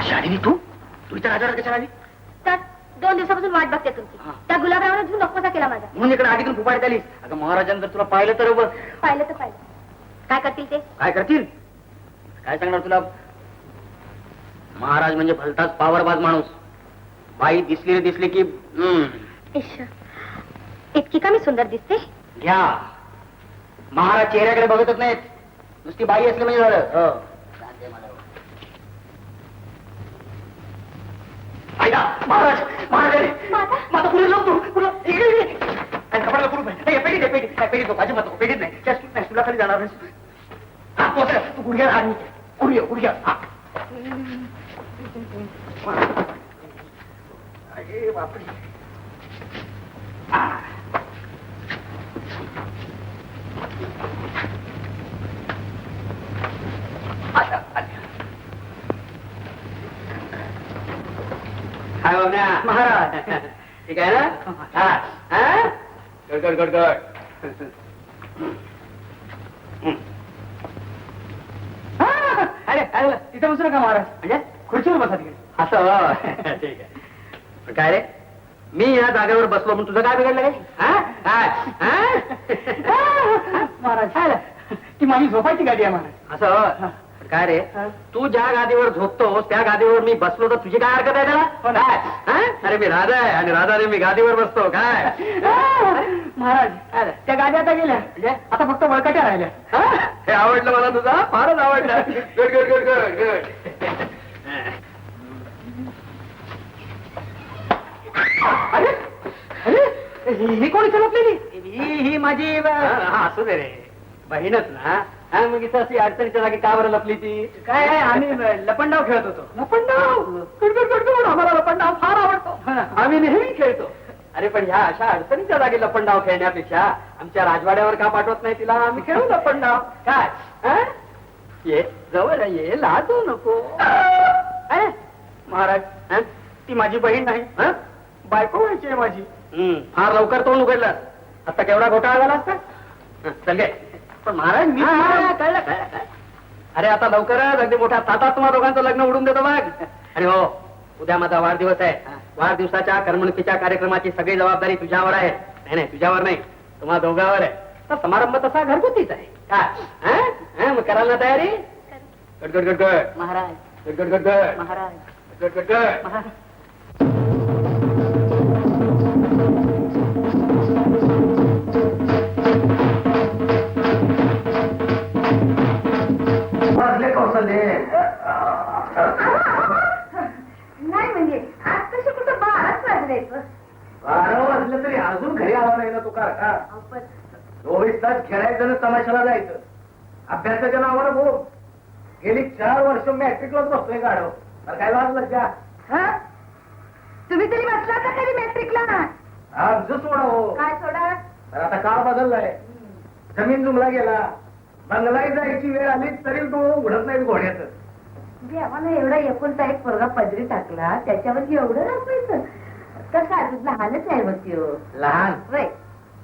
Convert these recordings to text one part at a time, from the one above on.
शालिनी, तू इथं राजावर कशाला आली? त्यात 2 दिवसापासून वाट बघते तुमची. त्या गुलाबरावाने जीव नकोसा केला माझा. म्हणून इकडे आगीतून फुपाडत आलीस. अगं महाराजांनी जर तुला पाहिलं तर पाहिलं तर पाहिलं. काय करतील ते? काय करतील? काय सांगणार तुला? महाराज म्हणजे भलताच पावरबाज माणूस. बाई दिसली की इतकी का मी सुंदर दिसते? घ्या, महाराज चेहऱ्याकडे बघतच नाहीत, नुसती बाई असली म्हणजे झालं. महाराज माझा पुढे जाऊ तू इकडे कपड्याला पुढे पेटीत माझी माता पेटीत नाही तुला खाली जाणार तू गुडघ्या आणि गुडघ्या अरे बापरे. हाय बाबा महाराज, ठीक आहे ना? गड अरे तिथे बसू नका महाराज, म्हणजे खुर्चीवर बसा तिकडे. असं ठीक आहे. काय रे, मी या जागेवर बसलो म्हणून तुझं काय बिघडलं काय? महाराज ती माझी झोपायची गाडी आहे महाराज. असं काय रे, तू ज्या गादीवर झोपतोस त्या गादीवर मी बसलो तर तुझी काय हरकत आहे त्याला? अरे मी राजा आहे आणि राजाने मी गादीवर बसतो काय? महाराज त्या गाद्या आता गेल्या, आता फक्त बळकट्या राहिल्या. हे आवडलं मला तुझा, फारच आवडलं. Good good good good good. अरे अरे ही कोणी लपलेली? ही माझी असू दे रे, बहीणच ना. मग इथं अशी अडचणीच्या जागी का बरं लपली ती? काय आम्ही लपंडाव खेळत होतो. लपंडाव? गडगड आम्हाला लपंडाव फार आवडतो, आम्ही नेहमी खेळतो. अरे पण ह्या अशा अडचणीच्या जागी लपंडाव खेळण्यापेक्षा आमच्या राजवाड्यावर का पाठवत नाही तिला? आम्ही खेळू लपंडाव. काय ये जवळ ये, लाजू नको. महाराज ती माझी बहीण नाही, बायको व्हायची आहे माझी. फार लवकर तोंड उघडलं, आता केवढा घोटाळा झाला असता. चल गे. पण महाराज मी कळलं. अरे आता लवकरच अगदी मोठ्या ताटात तुम्हा दोघांचं लग्न उडून देतो बघ. आणि हो, उद्या माझा वाढदिवस आहे. वाढदिवसाच्या करमणुकीच्या कार्यक्रमाची सगळी जबाबदारी तुझ्यावर आहे. नाही तुझ्यावर नाही, तुम्हा दोघांवर आहे. तर समारंभ तसा घरगुतीच आहे. काय मग कराल ना तयारी? गड गड गड महाराज, गड गड गड महाराज, गड गड गड महाराज. नाही म्हणजे आज तशी कुठं 12च वाजले. 12 वाजलं तरी अजून घरी आला नाही ना तू? का 24 तास खेळायचं ना तमाशाला जायचं. अभ्यासाच्या नावानं भाऊ गेली 4 वर्ष मॅट्रिकलाच बसतोय गाडव. तर काय वाजलं का? तुम्ही तरी बसला का कधी मॅट्रिकला? आमचं सोडा हो. काय सोडा? तर आता काळ बदललाय, जमीन जुमला गेला, बंगलाई जायची वेळ आली तरी तो उघडत नाही घोड्याचं. देवाला एवढा एकुलता एक पोरगा पदरी टाकला, त्याच्यावर एवढं राखायचं? कसं अजून लहानच आहे मग त्यो. लहान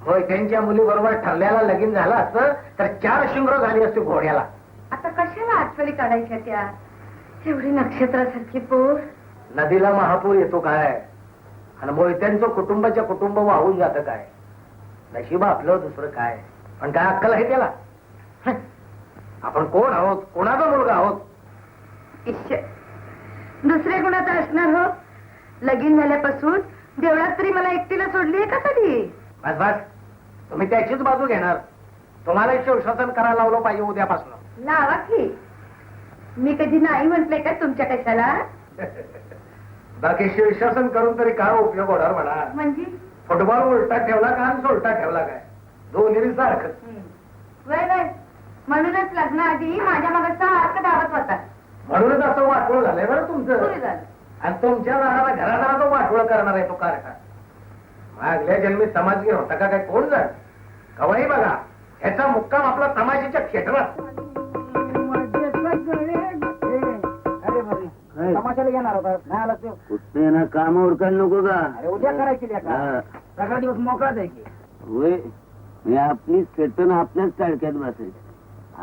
होय, त्यांच्या मुली बरोबर ठरल्याला लगीन झालं असतं तर 4 शिंगर झाली असते घोड्याला. आता कशाला आठवणी काढायच्या त्या? एवढी नक्षत्रासारखी पोर. नदीला महापूर येतो काय, आणि मोहित्यांचं कुटुंबाच्या कुटुंब वाहून जातं काय? नशीब आपलं दुसरं काय. पण काय अक्कल आहे त्याला? आपण कोण आहोत, कोणाचा मुलगा आहोत? दुसरे कुणाचा असणार हो? लगीन झाल्यापासून देवळात तरी मला एकटीला सोडली का कधी? बस बस, तुम्ही त्याचीच बाजू घेणार. तुम्हाला शिवशासन करायला लावलं पाहिजे उद्यापासून. लावा की. मी कधी नाही म्हटलंय का तुमच्या कशाला? बाकी शिवशासन करून तरी काय उपयोग होणार म्हणा? म्हणजे फुटबॉल उलटा ठेवला का आणि सोलटा ठेवला काय? दोन्ही सारखं. वय म्हणूनच लग्नाआधी माझ्या मागचा हात धावत होता. म्हणूनच असं वाटवळ झालंय बरं तुमचं. झालं. आणि तुमच्या घरादारा तो वाटवळ करणार आहे तो कारखा. मागल्या जन्मी समाजगीर होता का काय कोण जाण? कवाही बघा, ह्याचा मुक्काम आपला तमाशाच्या थिएटरात. तमाशाला येणार होता नाही आला तो. कुठे ना कामावर काय नको का? अरे उद्या करायची लेका. हा. सगळा दिवस मोकळाच आहे की. होय मी आपली चेतन आपल्याच टाळक्यात बसायची.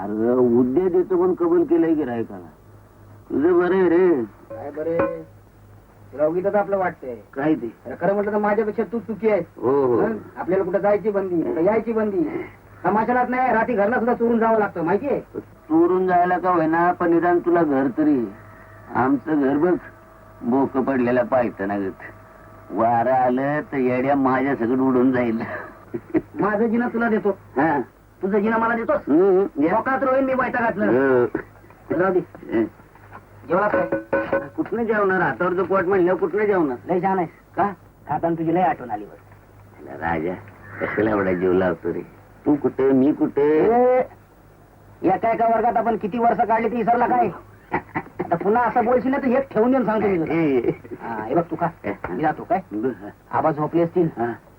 अरे उद्या देतो पण कबूल केलंय गिरायकाला. तुझं बरं आहे रे. काय बरे तुला उगीच आपलं वाटतंय. काय ते? अरे खरं म्हटलं तर माझ्यापेक्षा तू चुकी आहेस. हो हो हं? आपल्याला कुठं जायची बंदी कुठं यायची बंदी. तमाशालाच नाही रात्री घरला सुद्धा चोरून जावं लागतं माहितीये. चोरून जायला का होईना पण निदान तुला घर तरी. आमचं घर बघ बोक पडलेला पाहिजे ना गत. वारं आलं तर येड्या माझ्या सगळं उडून जाईल. माझं जिना तुला देतो. हा. तुझं जिना मला देतोस. हम्म. मोकात रोईन मी वायता घातलं. हो. जाऊ दे. जेवला काय कुठनं जेवणार? हातावरचं पोट म्हणल्यावर कुठनं जेवणार? लय छान आहेस का? खाताना तुझी लय आठवण आली बस. अला राजा कशाला एवढा जीव लावतो रे? तू कुठे मी कुठे? एका एका वर्गात आपण किती वर्ष काढली ती विसरला काय? आता पुन्हा असं बोलशील ना तर हे ठेवून देऊन सांगतो मी तुला. हे बघ तू का मी जातो काय? आबा झोपले असतील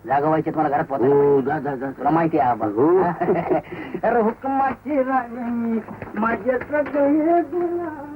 जागा व्हायचे तुम्हाला घरात हो पोहोचायला. जा जा जा. तुला माहिती आहे आबा. हो. अरे हुकमाची राणी माझ्या सगळे गुलाम.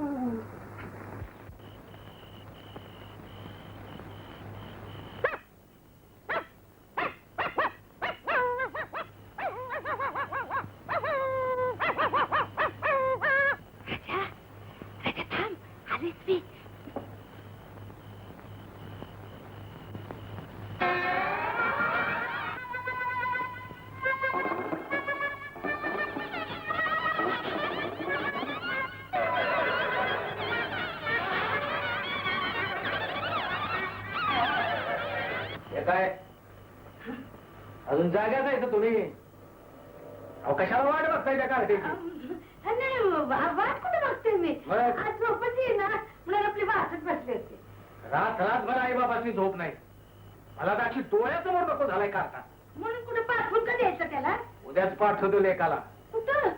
काय अजून जाग्याच आहे तर तुम्ही? अहो कशाला वाट बघताय त्या कार्टीची? वाट कुठे बघते मी बरं. आज झोपच ना म्हणून आपली वाटच बसली होती. रातभर आई बाबाची झोप नाही. मला तर अशी डोळ्यासमोर नको झालाय कार्टा. म्हणून कुठे पाठवून का द्यायचं त्याला? उद्याच पाठवतो लेकाला. कुठं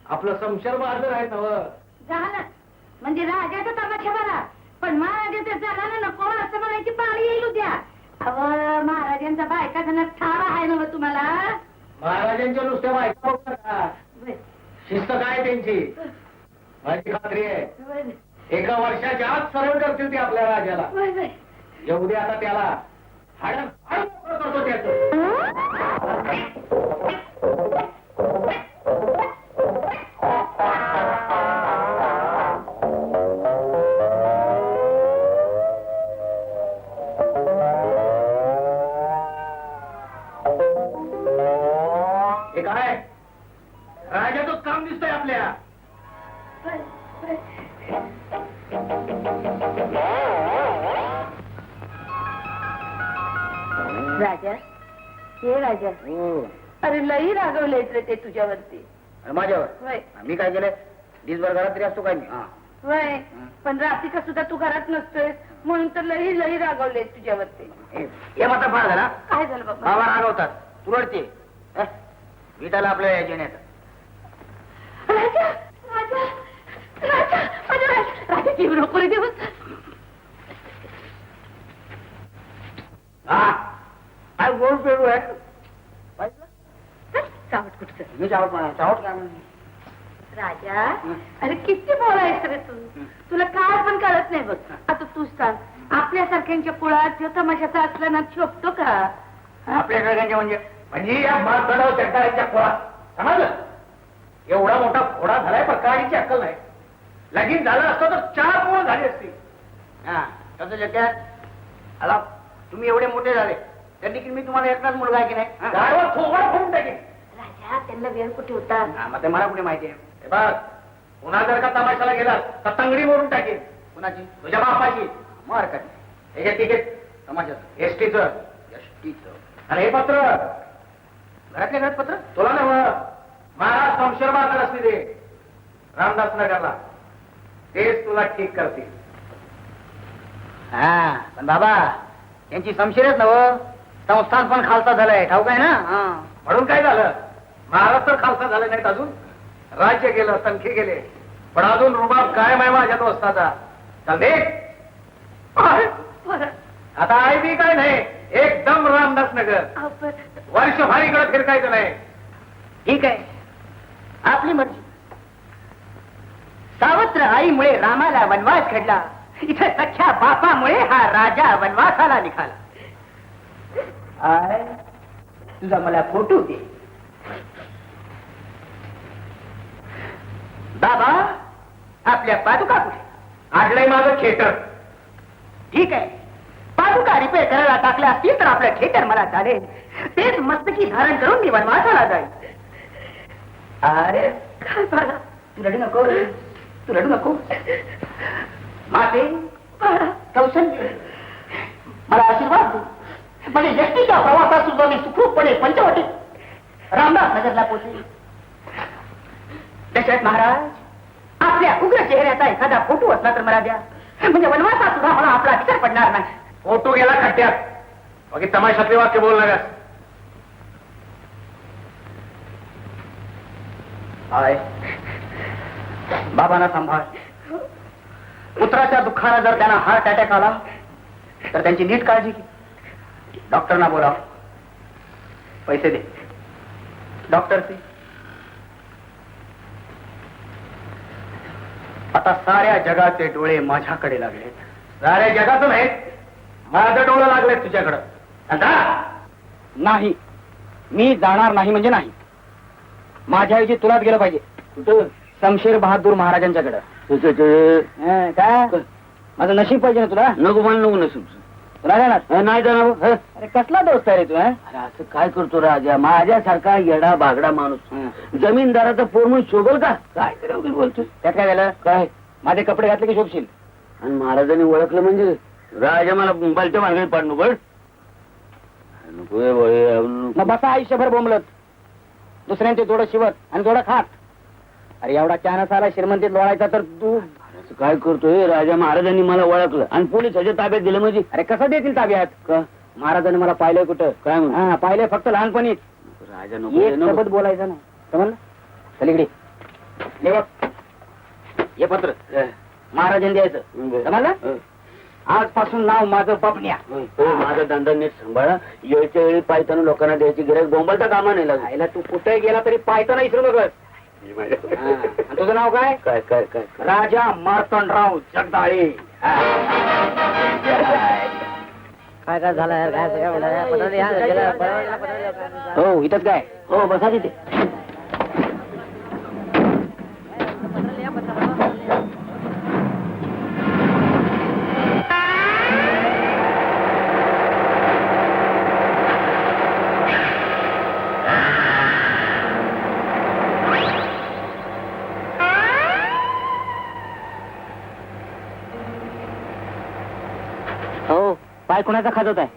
आपलं समशर बहादूर आहेत नव. झालं म्हणजे राजाचा तमाशा बरा पण महाराजाचा झाला नको असं म्हणायची पाळी येईल उद्या. अव महाराजांचा बायका जण ठार आहे ना तुम्हाला. महाराजांच्या नुसत्या बायका बघता का? शिस्त काय त्यांची माझी खात्री आहे. एका वर्षाच्या आत सरळ करतील ते आपल्या राजाला. येऊ दे आता त्याला हाड करतो त्याचं. हे काय राजाचंच काम दिसतंय आपल्या. राजा हे राजा अरे लई रागवलेच रे ते तुझ्यावरती. माझ्यावर वय मी काय केलंय? दिसभर घरात तरी असतो काय मी? वय पण रात्रीचा सुद्धा तू घरात नसतोय म्हणून तर लई लई रागवले तुझ्यावरती. हे मात्र फार झाला. काय झालं बाबा? बाबा रागवतात तू रडते. विटाला आपल्या याच्यात राजा राजा राजा राजा राजा जीव नको रे देव. काय गोड पेरू आहे. चावट कुठचं मी चावट काय राजा अरे किती बोलायस रे तू. तुला काय पण कळत नाही बघ. आता तूच सांग आपल्यासारख्यांच्या कुळात जो तमाशाचा असला ना शोभतो का? आपल्या सगळ्यांच्या म्हणजे या माणसाला चक्काराच्या खोळा समजलं. एवढा मोठा फोडा झालाय पण काळीची अक्कल नाही. लगीन झालं असतं तर 4 पोळ झाली असती. हा तसं जग्यात आला तुम्ही एवढे मोठे झाले त्या देखील मी तुम्हाला एकटाच मुलगा आहे की नाही? गावात थोबाड फोडून टाकेन. राजा त्यांना वेळ कुठे होता? हा, मग ते मला कुठे माहिती आहे? हे बघ पुन्हा जर का तमाशाला गेला तर तंगडी मोडून टाकेन. कुणाची? तुझ्या बापाची. मग हरकत नाही. हे तिकीट समाजात एसटीचं एसटीचं आणि हे पत्र घरातल्या घरात पत्र तुला नव महाराज संशर बहादूर असते ते रामदास नगरला तेच तुला ठीक करतील. हा पण बाबा यांची समशिरच नव संस्थान पण खालसा झालंय ठाऊक आहे ना? म्हणून काय झालं? महाराज तर खालसा झाले नाहीत अजून. राज्य गेलं संख्ये गेले पण अजून रुबाब कायम आहे माझ्या दोस्ताचा. चल दे आता आई बी काय नाही एकदम रामदास नगर वर्ष भारीकडे फिरकायचं नाही. ठीक आहे आपली मर्जी. सावत्र आईमुळे रामाला वनवास घडला इथे सख्या बापामुळे हा राजा वनवासाला निघाला. आय तुझा मला फोटो दे. बाबा आपल्या पादुका कुठे? आडलंय माझं थिएटर. ठीक आहे, पादुका रिपेअर करायला टाकल्या असतील तर आपलं थिएटर मला चालेल. तेच मस्तकी धारण करून मी वनवासाला जाईल. अरे काय बाळा, तू रडू नको, तू रडू नको. माते बाळा, कौशल्य मला आशीर्वाद दे. म्हणजे एसटीच्या प्रवासात सुद्धा मी सुखरूपपणे पंचवटी रामदास नगरला पोहोचेल. दशरथ महाराज, आपल्या उग्र चेहऱ्याचा एखादा फोटो असला तर मला द्या. म्हणजे वनवासात सुद्धा मला आपला विचार पडणार नाही. फोटो गेला खड्ड्यात. बाकी तमाशातले वाक्य बोल नका. हाय बाबांना सांभाळ. पुत्राच्या दुःखाला जर त्यांना हार्ट अटॅक आला तर त्यांची नीट काळजी घे. डॉक्टरना बोलाव, पैसे दे. डॉक्टरचे आता साऱ्या जगाचे डोळे माझ्याकडे लागलेत. साऱ्या जगाचं नाही, माझं डोळं लागलंय तुझ्याकडं. आता नाही, मी जाणार नाही म्हणजे नाही. माझ्याऐवजी तुलाच गेलं पाहिजे. कुठं? शमशेर बहादूर महाराजांच्याकडं. काय माझं नशीब पाहिजे ना तुला? नको मला नको नसून तुला जाणार नाही जाणार. अरे कसला दोस्त आहे रे तू? अरे असं काय करतो राजा? माझ्यासारखा येडा बागडा माणूस जमीनदाराचा पोर म्हणून शोभल का? काय करावं बोलतो? त्यात काय झालं? काय? माझे कपडे घातले की शोभशील. आणि महाराजांनी ओळखलं म्हणजे राजा मला मुंबईच्या मार्गाने पाडणू पड. मग बसा आयुष्यभर बोंबलत, दुसऱ्यांचे थोडं शिवत आणि थोडं खात. अरे एवढा चानस आला श्रीमंतीत लोळायचा तर तू असं काय करतोय? राजा महाराजांनी मला ओळखलं आणि पोलिसाच्या ताब्यात दिलं म्हणजे? अरे कसं देतील ताब्यात? का? महाराजांनी मला पाहिलंय कुठं? काय म्हणून? हा पाहिलंय फक्त लहानपणीच. राजा एक नको शब्द बोलायचा नाही, समजलं? चल इकडे हे बघ, हे पत्र महाराजांनी द्यायचं, समजलं? आजपासून नाव माझं पपन्या. माझा धंदा नीट सांभाळा. वेळच्या वेळी पायताना लोकांना द्यायची गरज बोंबालता कामा नाही लागला. आईला तू कुठे गेला तरी पाहतो नाही विसरू नकोस. आणि तुझं नाव काय? काय काय काय राजा मार्तंडराव जगदाळे. काय काय झालं यार? हो इथंच काय? हो बसा तिथे. हो पाय कुणाचा खाजत आहे?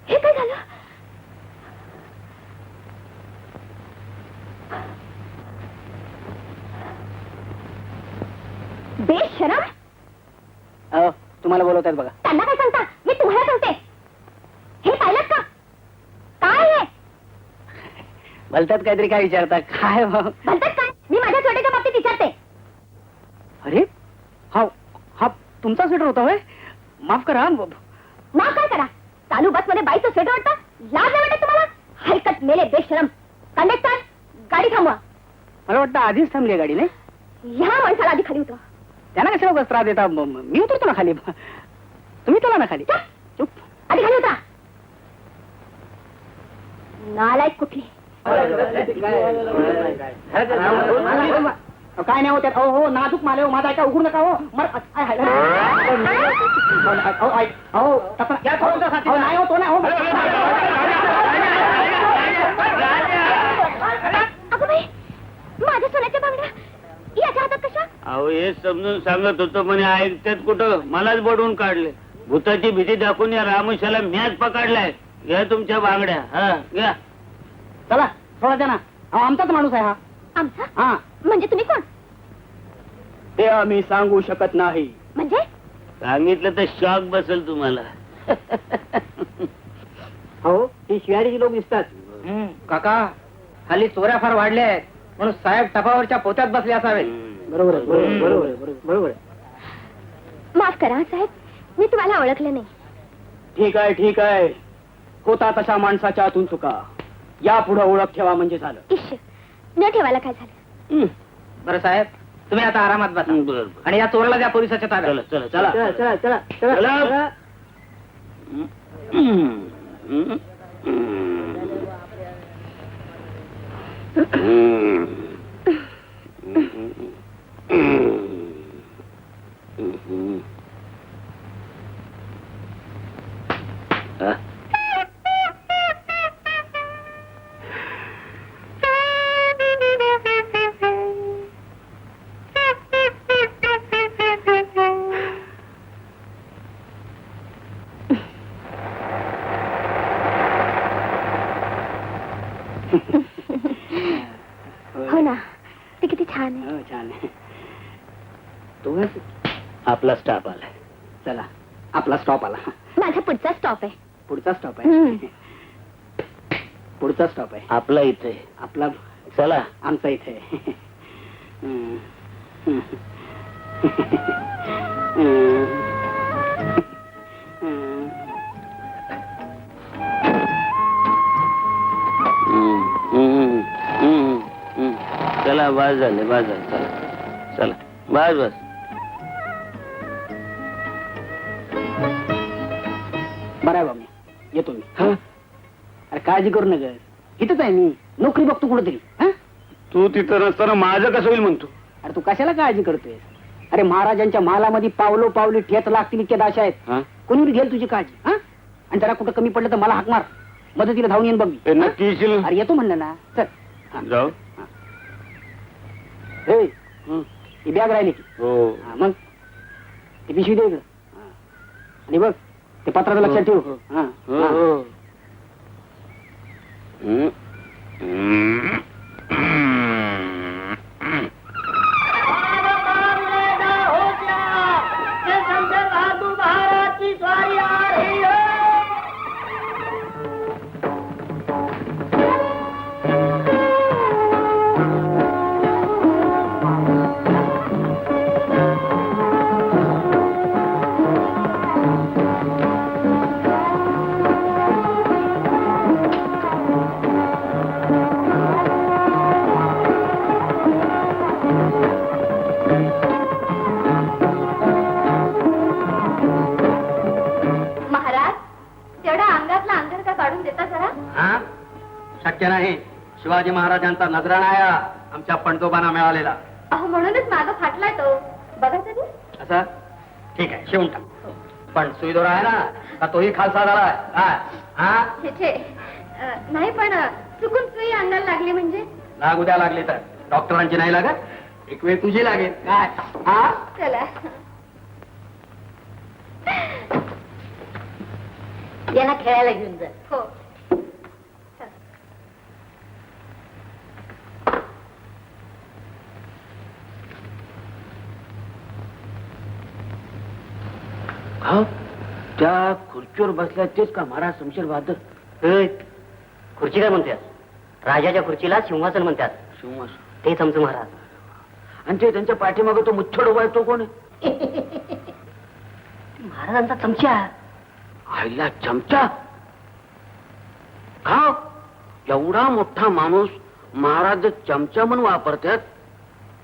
हे काय झालं? बेशरम, तुम्हाला बोलवतात बघा. त्यांना काय सांगता? मी तुम्हाला सांगते. हे पाहिलं का? काय हे भलत्यात काहीतरी काय विचारता काय म्हणतात? काय मी माझ्या छोट्याच्या बाबतीत विचारते. अरे हा हा तुमचा स्वेटर होता होय? माफ करा. माफ काय करा? चालू बस मध्ये बाईचं स्वेटर वाटतं? लाज नाही वाटत तुम्हाला? हलकत मेले बेशरम. कंडक्टर, गाडी थांबवा. मला वाटतं आधीच थांबली गाडी नाही. ह्या माणसाला आधी खाली उतरा. त्यांना कशाला उगाच त्रास देता? मी उतरतो ना खाली. तुम्ही चला ना खाली. चुप. आधी खाली उतरा. नालायक कुठली. काय नाही होत्यात. हो नाजूक माले हो. माझा ऐका उघडू नका हो. नाही होतो ना हो. अगं बाई, माझ्या सोन्याच्या बांगड्या याच्या हातात कशा? अहो हे समजून सांगत होतो म्हणे ऐकतात कुठं, मलाच बडवून काढले. भूताची भीती दाखवून या रामुशाला मॅच पकडलाय. घ्या तुमच्या बांगड्या. हा घ्या. चला थोडा द्या ना. आमचाच माणूस आहे हा. आमचा? हा म्हणजे तुम्ही कोण? ते आम्ही सांगू शकत नाही. म्हणजे सांगितलं तर शॉक बसेल तुम्हाला. हो ही शिवारीची लोक दिसतात. काका हल्ली चोऱ्या फार वाढल्या आहेत म्हणून साहेब टपावरच्या पोत्यात बसले असावे. बरोबर आहे, बरोबर आहे, बरोबर आहे. माफ करा साहेब, मी तुम्हाला ओळखलं नाही. ठीक आहे ठीक आहे. होता तशा माणसाच्या आतून चुका. या पुढे ओळख ठेवा म्हणजे झालं. इश्य, न ठेवायला काय झालं? बरं साहेब तुम्ही आता आरामात बसा. बरोबर. आणि या चोरला द्या पोलिसाच्या ताब्यात. चला चला चला चला चला चला चला. हो ना, ते किती छान आहे. छान आहे. तोच आपला स्टाफ आलाय. चला आपला स्टॉप आला. माझा पुढचा स्टॉप आहे. पुढचा स्टॉप हम्म. आहे. पुढचा स्टॉप आहे. आपला इथे. आपला चला. आमचा इथे आहे. चला बस झाले बस झाले. चला चला बस बस. बरं आहे बाबा येतो मी. अरे काळजी करू नका. इथंच आहे मी. नोकरी बघतो कुठेतरी. तू तिथं नसताना माझं कसं होईल म्हणतो. अरे तू कशाला काळजी करतोय? अरे महाराजांच्या महालामध्ये पावलो पावली ठेच लागतील इतक्या दाशा आहेत. हा? कोणी घेईल तुझी काळजी? हा? आणि जरा कुठं कमी पडलं तर मला हाक मार. मदतीला धावून येईन बघ मी. ते नक्की येशील? अरे येतो म्हणलं ना. चल. हा. जाऊ. हे ही बॅग राहिली की. हो हा, मग ती पिशवी दे इकडं. हा. आणि बघ ते पत्राचं लक्षात ठेव. हा. हो हा. हो. हम्म. हम्म. महाराज, तेवढा अंगातला अंधर का काढून देता जरा? हा शक्य नाही. शिवाजी महाराजांचा नजराणा आमच्या पणजोबांना मिळालेला. अहो म्हणूनच मागं फाटलाय तो. बघा तरी. असं ठीक आहे, शिवून टाक. पण सुईदोरा आहे ना, का तोही खालसा झालाय काय? हा, छे, नाही पण चुकून सुई अंगाला लागली म्हणजे. लागू द्या, लागली तर. डॉक्टरांची नाही लागत, एक वेळ तुझी लागेल काय? हा, चला यांना खेळायला घेऊन जा. हो. त्या खुर्चीवर बसल्या तेच का महाराज शमशेर बहादर? खुर्ची काय म्हणतात? राजाच्या खुर्चीला सिंहासन म्हणतात. सिंहासन. तेच आमचं महाराज. आणि ते त्यांच्या पाठीमागे तो मुच्छड उभा आहे, तो कोण आहे? महाराजांचा चमचा. आईला चमचा? हा, एवढा मोठा माणूस महाराज चमचा म्हणून वापरतात,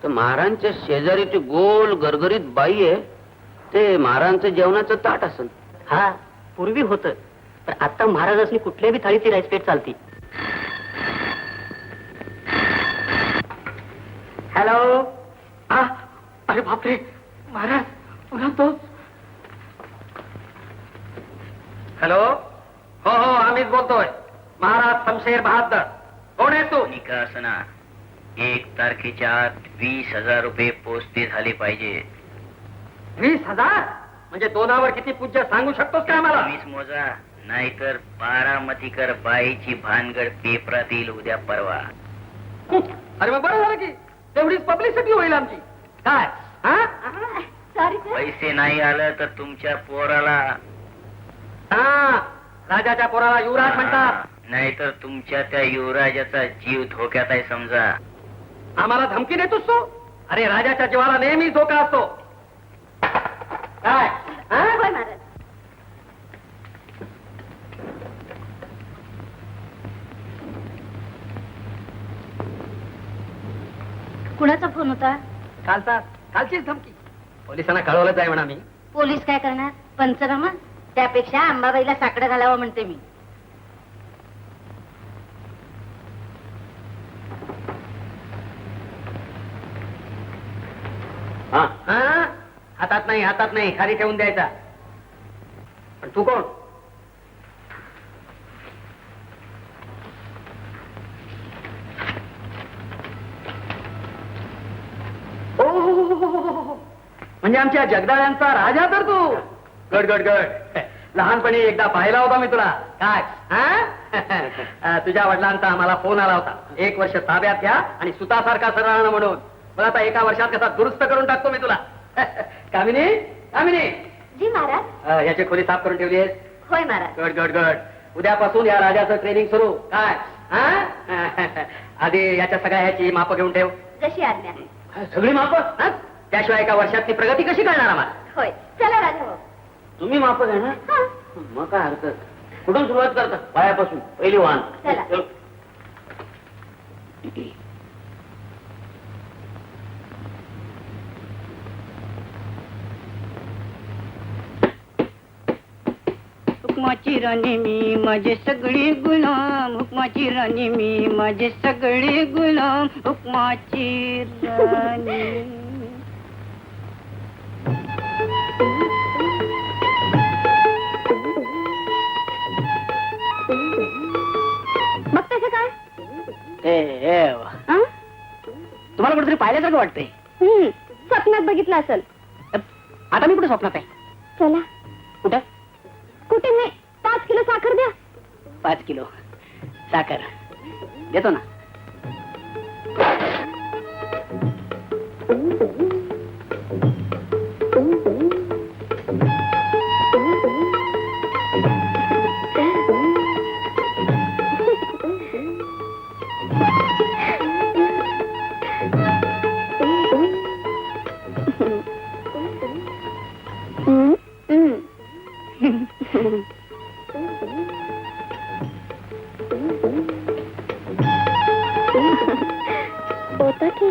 तर महाराजांच्या शेजारी ती गोल गरगरीत बाई आहे, ते महाराजांचं जेवणाचं ताट असेल. हा, पूर्वी होतं, पण आता महाराजांनी कुठल्याही बी थाळीची राईसपेट चालती. हॅलो. अरे बापरे, महाराज पुन्हा तोच. हॅलो. हो हो, आम्हीच बोलतोय. महाराज शमशेर बहादर. कोण आहे तू? निकासना 1 तारखेच्या आत 20,000 रुपये पोचते झाले पाहिजे. 20,000 म्हणजे दोनावर किती पूज्य सांगू शकतोस का आम्हाला? 20 मोजा, नाहीतर बारामतीकर बाईची भानगड पेपरात येईल उद्या परवा. अरे मग बरं झालं की तेवढीच पब्लिसिटी होईल आमची. काय? सॉरी पैसे नाही आलं तर तुमच्या पोराला, राजाच्या पोराला युवराज म्हणतात. नाहीतर तुमच्या त्या युवराजाचा जीव धोक्यात आहे समजा. आम्हाला धमकी देतोस तू? अरे राजाच्या जीवाला नेहमी धोका असतो. काय? होय महाराज. कुणाचा फोन होता? कालचीच धमकी. पोलिसांना कळवलंच आहे म्हणा मी. पोलीस काय करणार? पंचनामा. त्यापेक्षा अंबाबाईला साकडं घालावं म्हणते मी. हातात नाही खाली ठेवून द्यायचा. पण तू कोण? म्हणजे आमच्या जगदाळ्यांचा राजा तर तू. गड गड गड. लहानपणी एकदा पाहिला होता मी तुला. काय? तुझ्या वडिलांचा आम्हाला फोन आला होता, 1 वर्ष ताब्यात घ्या आणि सुतासारखा सरळ म्हणून. मला आता 1 वर्षात कसा दुरुस्त करून टाकतो मी तुला. कामिनी, कामिनी, जी महाराज. याची खोली साफ करून ठेवली आहेस? होय महाराज. गड गड गड. उद्यापासून या राजाचं ट्रेनिंग सुरू. काय? आधी याच्या सगळ्या ह्याची माप घेऊन ठेव. जशी आज्ञा. सगळी माप? त्याशिवाय 1 वर्षातली प्रगती कशी करणार आम्हाला? होय. चला राजा भाऊ. तुम्ही माप घेणार? मग काय हरकत. कुठून सुरुवात करता? पायापासून पहिली वाहन. चला. हुकमाची राणी मी माझे सगळे गुलाम, हुकमाची राणी मी माझे सगळे गुलाम, हुकमाची राणी. मग तसं काय? तुम्हाला कुठेतरी पाहिल्यासारखं वाटतंय. स्वप्नात बघितलं असेल. आता मी कुठे स्वप्नात आहे? चला. कुठं? कुठे नाही. 5 किलो साखर द्या. 5 किलो साखर देतो ना. होता की.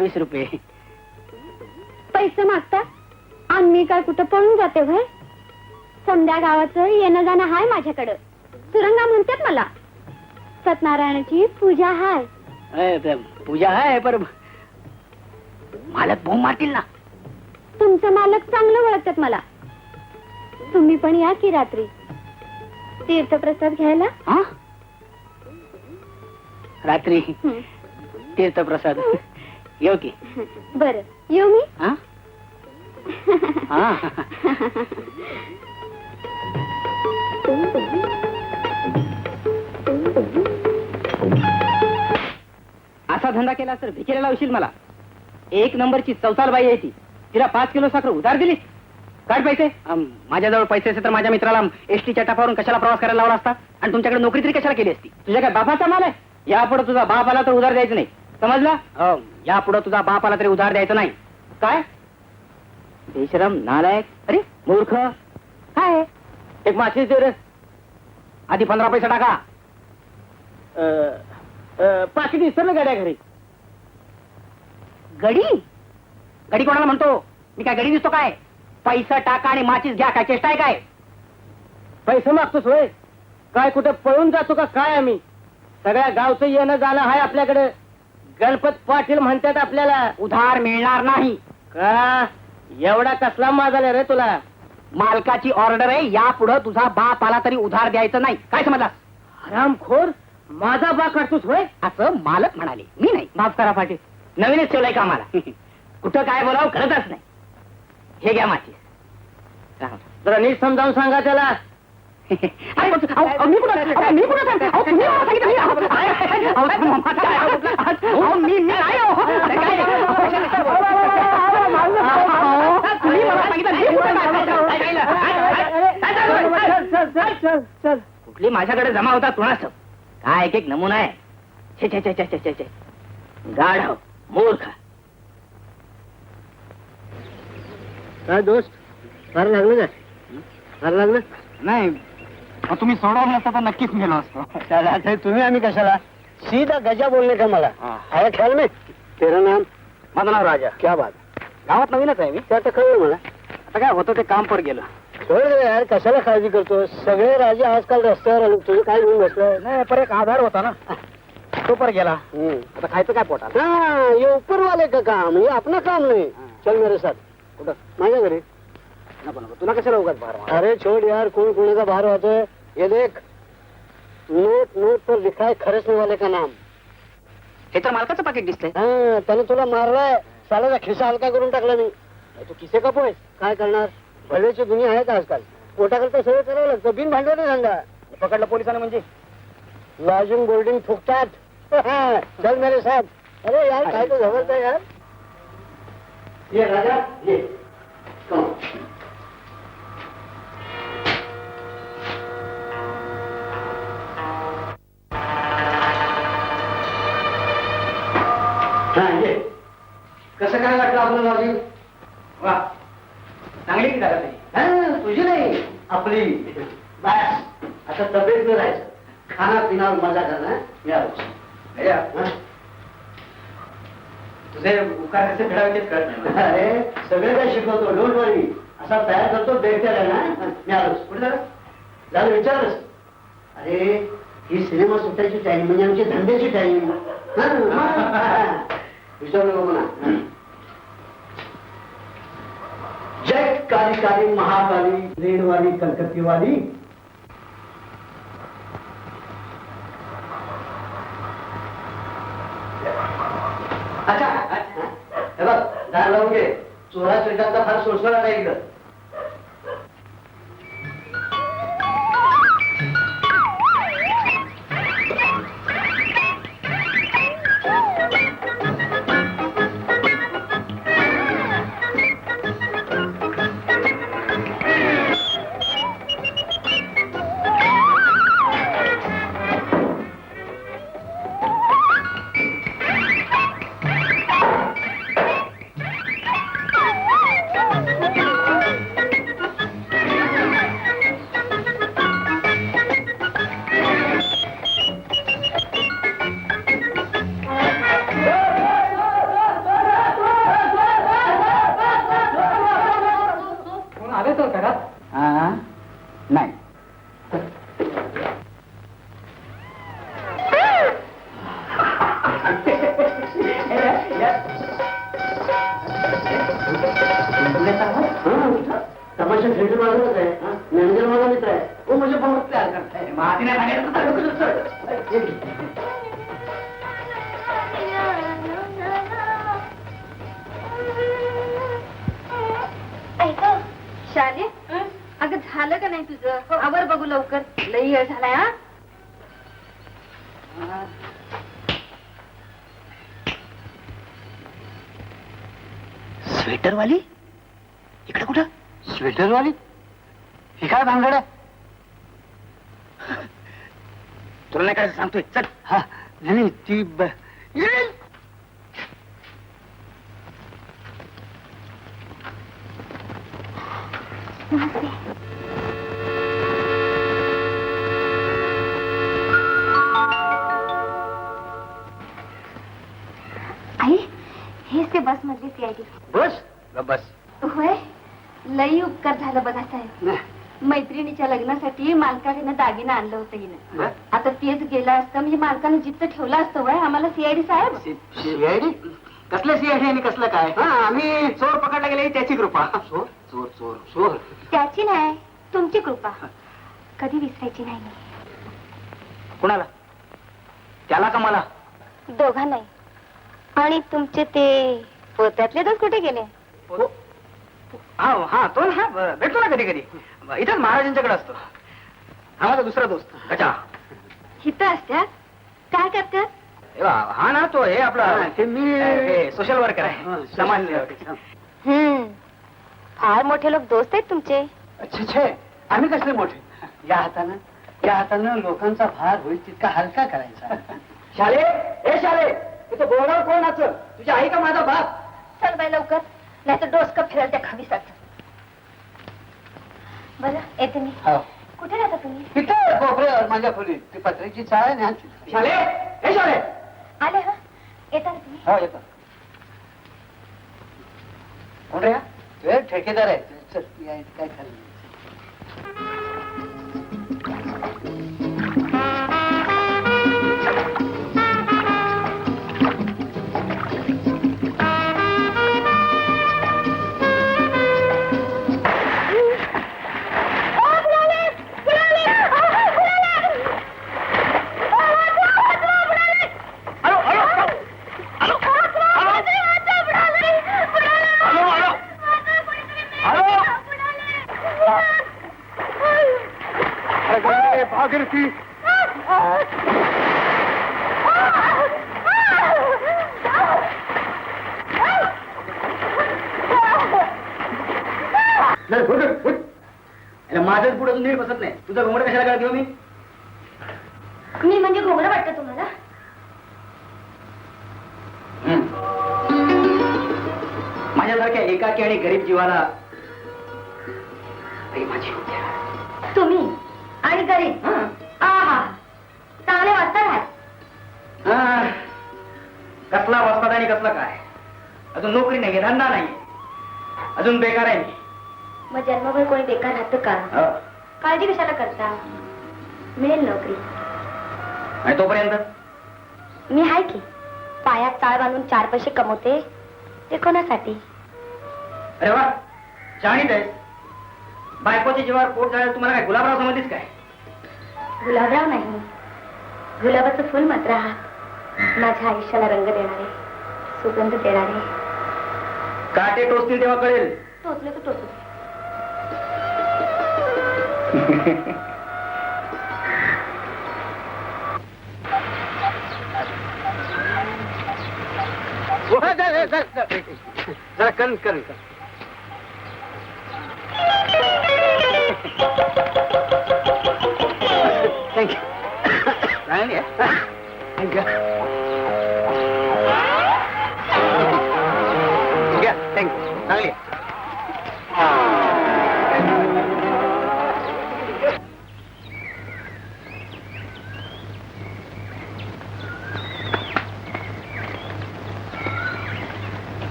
22 रुपये. पैसे मागता आणि मी काय कुठं पळून जाते भाई. समध्या गावाचं येणं जाणं हाय माझ्याकडं. सुरंगा म्हणतात मला. सत्यनारायणाची पूजा हाय. पूजा आहे पर मालक बोंब मारतील ना. तुमचं मालक चांगलं ओळखतात मला. तुम्ही पण या की रात्री तीर्थप्रसाद घ्यायला. हा? रात्री हं. तीर्थप्रसाद येऊ की. बरं येऊ मी. हा? हा. असा धंदा केला तर भिकेला लावशील मला. 1 नंबरची चौसाल बाई आहे ती. तिला 5 किलो साखर उधार दिलीस. काढ पैसे. माझ्याजवळ पैसे असे तर माझ्या मित्राला एसटीच्या टपावरून कशाला प्रवास करायला लावला असता आणि तुमच्याकडे नोकरी तरी कशाला केली असती. तुझ्या काय बापाचा माल आहे. यापुढे तुझा बाप आला तर उधार द्यायचं नाही. समजला. यापुढे तुझा बाप आला तरी उधार द्यायचं नाही. काय बेशरम नालायक. अरे मूर्ख. काय एक माशी दे रे. आधी 15 पैसे टाका. पाकिट विसरलं गाड्या घरी. गडी गडी कोणाला म्हणतो मी. काय गडी दिसतो काय. पैसा टाका आणि माचीस घ्या. काय चेष्टा आहे काय. पैसे मागतोस होय. काय कुठे पळून जातो का काय. आम्ही सगळ्या गावचं येणं जाणं आहे आपल्याकडे. गणपत पाटील म्हणतात आपल्याला. उधार मिळणार नाही का. एवढा कसला माज आला रे तुला. मालकाची ऑर्डर आहे. यापुढे तुझा बाप आला तरी उधार द्यायचं नाही. काय समजला. हरामखोर. माझा बा काढतोस होय. असं मालक म्हणाले मी नाही. माफ करा पाटील. नवीनच ठेवलंय का मला. कुठं काय बोलावं कळतच नाही. हे घ्या माची. जरा नीट समजावून सांगा त्याला. मी कुठं तुम्ही मला सांगितलं. कुठली माझ्याकडे जमा होता कुणाच. काय एक नमुना आहे. छे छे छे छे छे छे. गाढव मूर्ख. काय दोस्त फार लागलं काय. फार लागलं नाही तुम्ही सोडवलं नसता तर नक्कीच मेलो असतो. चला तुम्ही आम्ही कशाला. सीधा गजा बोलणे का मला. आया ख्याल में. तेरा नाम. माझं नाव राजा. क्या बात. गावात नवीनच आहे मी. ते आता कळलं मला. आता काय होतं ते काम पर गेलं. सोड रे यार कशाला काळजी करतो. सगळे राजे आजकाल रस्त्यावर आले. तुझं काय घेऊन बसलं. नाही पर एक आधार होता ना. तो पर गेला. आता खायचं काय पोटात. हाँ ये ऊपर वाले का काम. ये अपना काम नहीं. चल मेरे साथ. कुठं. माझ्या घरी. नको नको तुला कशाला उगाच बाहेर मारा. अरे छोड़ यार कोण कोणाचा बाहर होतोय. ये देख नोट नोट पर लिखा है खरचने वाले का नाम. हे तर मालकाचं पाकिट दिसतंय. हाँ त्याने तुला मारलाय. सालाचा खिसा हलका करून टाकला मी. तू किसे का पोय. काय करणार. भल्याची दुनिया आहे का आजकाल. पोटाकरता सगळं करावं लागतं. बिन भांडवली धंदा. पकडलं पोलिसांनी म्हणजे. लॉजिंग बोर्डिंग फुकतात. चल मेरे साथ. अरे यार काय तो जबरदस्त है यार. ये राजा ये. Come. हा ये. कसं काय वाटलं आपलं लॉजिंग. वा चांगली की दादा तुझी. तुझी नाही आपली. बस आता तब्येत न राहायचं. खाना पिण्यावर मजा करणं. मी आलो. तुझे उपकार कसे फेडायचे कळत नाही. अरे सगळे काय शिकवतो. डोंट वरी. असा तयार करतो बेटर आहे ना. मी आलोच. कुठे झालं विचारलंस. अरे ही सिनेमा सुटायची टाइम म्हणजे आमची धंद्याची टाइम. विचारू नको म्हणा. जय काली काली महाकाली रेडवाली कलकत्तीवाली. अच्छा हे बघ दार लावून घे. चोरा चिरकांचा फार सोसळा नाही इकडं. बाजूलाच आहे मॅनेजर माझा मित्र आहे तो म्हणजे बहुत तयार करताय माती नाही सांगायचं तर डोकं दुखतं. शाले अगं झालं का नाही तुझं आवर बघू लवकर लई वेळ झालाय हा स्वेटरवाली इकडे कुठं स्वेटरवाली ही काय भानगड आहे तुला नाही काय सांगतोय चल हा नाही ती येईल आई हेच ते बस मधली सीआयडी बस बस होय लई उपकार झालं बघा साहेब मैत्रिणीच्या लग्नासाठी मालकाने दागिना आणलं होतं हिनं आता तेच गेलं असतं म्हणजे मालकानं जिथं ठेवलं असतं वय आम्हाला सीआयडी साहेब सीआयडी कसलं सीआयडी आणि कसलं काय हा आम्ही चोर पकडला गेले त्याची कृपा. चोर चोर चोर चोर त्याची नाही तुमची कृपा कधी विसरायची नाही मी. कुणाला त्याला का मला दोघा नाही आणि तुमचे ते पोत्यातले दोष कुठे गेले हा हा तो ना भेटतो ना कधी कधी इथं महाराजांच्याकडे असतो हा माझा दुसरा दोस्त गजा. हिथं असत्यात काय करतात हे बा, हा ना तो हे आपला ते मी सोशल वर्कर आहे समाज फार मोठे लोक दोस्त आहेत तुमचे अच्छा छे आम्ही कसले मोठे या हातानं लोकांचा भार होईल तितका हलका करायचा शाले हे शाले इथं बोलावर कोण असं तुझी आई का माझा बाप चल बाई लवकर नाही तर डोसकं फिरल त्या खविसाच बरं येते मी हो कुठे राहता तुम्ही तिथे कोपऱ्यावर माझ्या खोलीत ती पत्र्याची चाळ आहे ना शाले हे शाले आले हा येता ना तुम्ही हो येतो कोण रे हा? ते ठेकेदार आहे चल या इथे काय खरं नाही. भागीरथी माझंच पुढे नीट बसत नाही तुझं घोंगड कशाला काय घेऊ मी मी म्हणजे घोंगडं वाटतं तुम्हाला माझ्यासारख्या एकाकी आणि गरीब जीवाला प्रेमाची होती. तुम्ही आणि गरीब आहा चांगले वाचता काय कसला वस्ताद आणि कसला काय अजून नोकरी नाही धंदा नाही अजून बेकार आहे मी मग जन्मभर कोणी बेकार राहतं का हो. काळजी कशाला करता मिळेल नोकरी आणि तोपर्यंत मी आहे की पायात टाळ बांधून 4 पैसे कमवते ते कोणासाठी अरे वा जाणीत आहे बायकोच्या जीवावर पोट जायला तुम्हाला काय गुलाबराव समजलीस काय गुलाबराव नाही गुलाबाचं फुल मात्र आहात माझ्या आयुष्याला रंग देणारे सुगंध देणारे काटे टोचतील तेव्हा कळेल टोचले तर टोचले जरा कन कर थँक्यू थँक्यू चांगली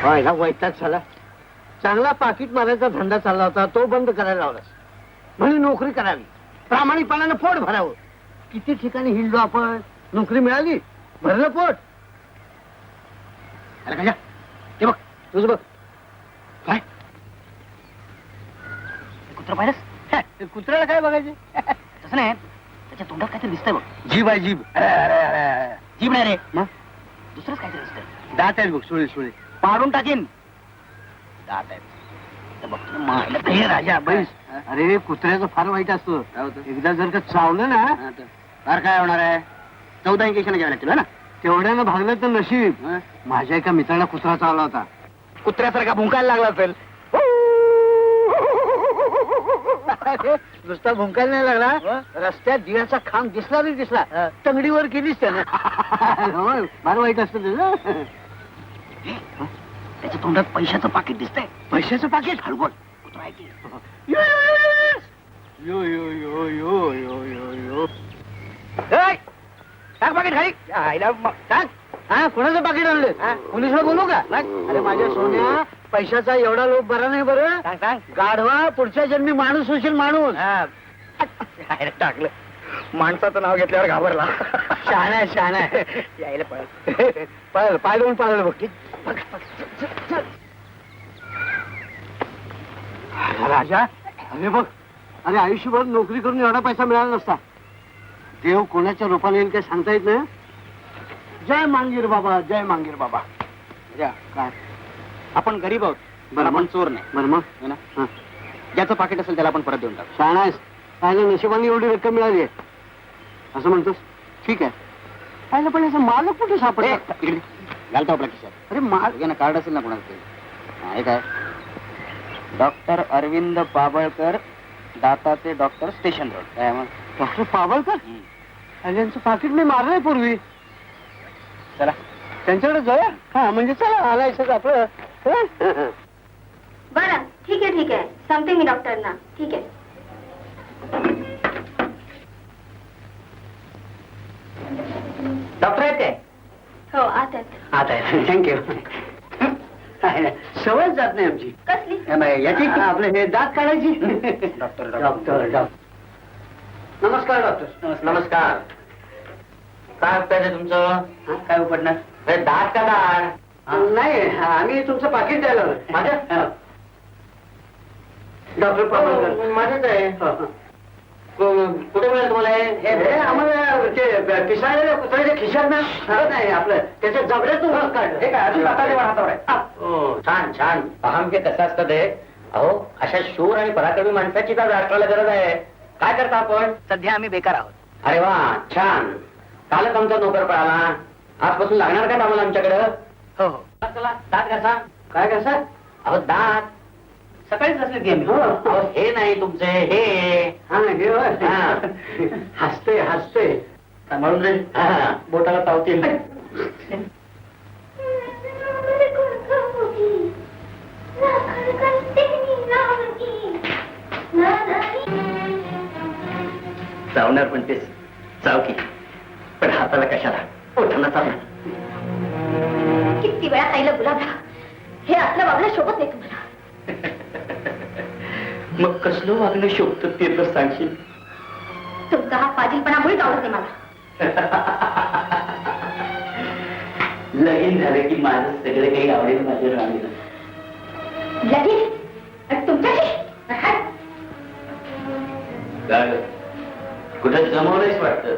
व्हायला वैताग झाला चांगला पाकिट मारायचा धंदा चालला होता तो बंद करायला लावलास म्हणे नोकरी करावी प्रामाणिकपणानं पोट भरावं किती ठिकाणी हिंडलो आपण नोकरी मिळाली भरलं पोट अरे कशा तुझं बघ. काय कुत्र पाहिलंस? कुत्र्याला काय बघायचे? तसं नाही, त्याच्या तोंडात काहीतरी दिसतंय बघ. जीभ आहे जीभ. जीभ नाही रे, मग दुसरंच काहीतरी दिसतंय. दात आहेत बघ, सुळे सुळे. पाडून टाकीन. दात आहेत. तर बघ तुला मायला हे राजा बैस. अरे कुत्र्याचं फार वाईट असतं. एकदा जर का चावलं ना फार काय होणार आहे. 14 इंजेक्शन घ्यावं लागतील ना. तेवढ्यानं भागलं तर नशीब. माझ्या एका मित्राला कुत्रा चावला होता. कुत्र्यासारखा भुंकायला लागला असेल. नुसता भुंकायला नाही लागला, रस्त्यात दिव्याचा खांब दिसला नाही दिसला. तंगडीवर केलीच त्यानं. फार वाईट असतं त्याचं. त्याच्या तोंडात पैशाचं पाकिट दिसतंय. पैशाचं पाकिट? हळू बोल. कुत्रा आहे की. यो यो यो यो यो यो यो. टाक पाकिट खाली. टाक. हा, कोणाचं पाकिट आणलं? पोलिसला बोलू का? अरे माझ्या सोन्या, पैशाचा एवढा लोभ बरा नाही बरं. गाढवा, पुढच्या जन्मी माणूस होशील माणूस. टाकलं. माणसाचं नाव घेतल्यावर घाबरला. शहाणा आहे, शहाणा आहे. यायला पळत पळल, पाय देऊन पळालं बघ. राजा, अरे बघ, अरे आयुष्यभर नोकरी करून एवढा पैसा मिळाला नसता. देव कोणाच्या रूपाने येईल काय सांगता येत नाही. जय मांगीर बाबा, जय मांगीर बाबा. काय आपण गरीब आहोत, पण आपण चोर नाही. बरं मग ना, ज्याचं पाकिट असेल त्याला आपण परत देऊन टाकू. शाळास पाहिलं, नशिबाने एवढी रक्कम मिळाली आहे असं म्हणतोस. ठीक आहे, पाहिलं पण याचा मालक कुठे सापडला? घालतो आपल्या खिशात. अरे माल ना, कार्ड असेल ना कोणाचं. हे काय, डॉक्टर अरविंद पाबळकर, दाताचे डॉक्टर, स्टेशन रोड. काय मग? डॉक्टर पाबळकर? आणि यांचं पाकिट मी मारलंय पूर्वी. चला त्यांच्याकडे जाऊया. हा म्हणजे चला, आलायचं आपलं. बरं, ठीक आहे ठीक आहे, सांगते मी डॉक्टरना. ठीक आहे. डॉक्टर आहेत काय? हो, आता आता आहे. थँक्यू. सवय जात नाही आमची. कसली? याची आपलं हे दात काढायची. Doctor doctor doctor. नमस्कार डॉक्टर. नमस्कार. काय उपयोग तुमचं? काय उपडणार? दात का दाड? नाही, आम्ही तुमचं पाकिट द्यायला आलोय. माझं? डॉक्टर पाबळकर. माझंच आहे. कुठे मिळेल तुम्हाला हे आम्हाला ते पिसाळलेल्या कुत्र्याच्या खिशात नाही, आपलं त्याच्या जबड्यातून काढलं. हे काय अजून हाताने हातावर आहे. छान छान. पहा की कसं असतं ते. अहो, अशा शूर आणि पराक्रमी माणसाची तर राष्ट्राला गरज आहे. काय करता आपण? सध्या आम्ही बेकार आहोत. अरे वा, छान. कालच आमचा नोकर पळाला. आजपासून लागणार का आम्हाला आमच्याकडं? हो हो. चला, दात कसा? काय कसं? अहो, दात सकाळीच असले की आम्ही. अहो, हे नाही तुमचे, हे. हा हे हा. हसते हसते. म्हणून रे, बोटाला चावतील. चावणार पण तेच चावकी, पण हाताला कशाला? ओठाला चावणार. किती वेळा खायला गुलाबला, हे असलं वागणं शोभत नाही तुम्हाला. मग कसलं वागणं शोभत ते तर सांगशील? तुमचा हा फाजीलपणा मुळीच आवडत नाही मला. लगीन झालं की माझं सगळं काही आवडेल माझ्या राणीला. लगीन? आणि तुमच्याशी? काय कुठं जमवलंच वाटतं.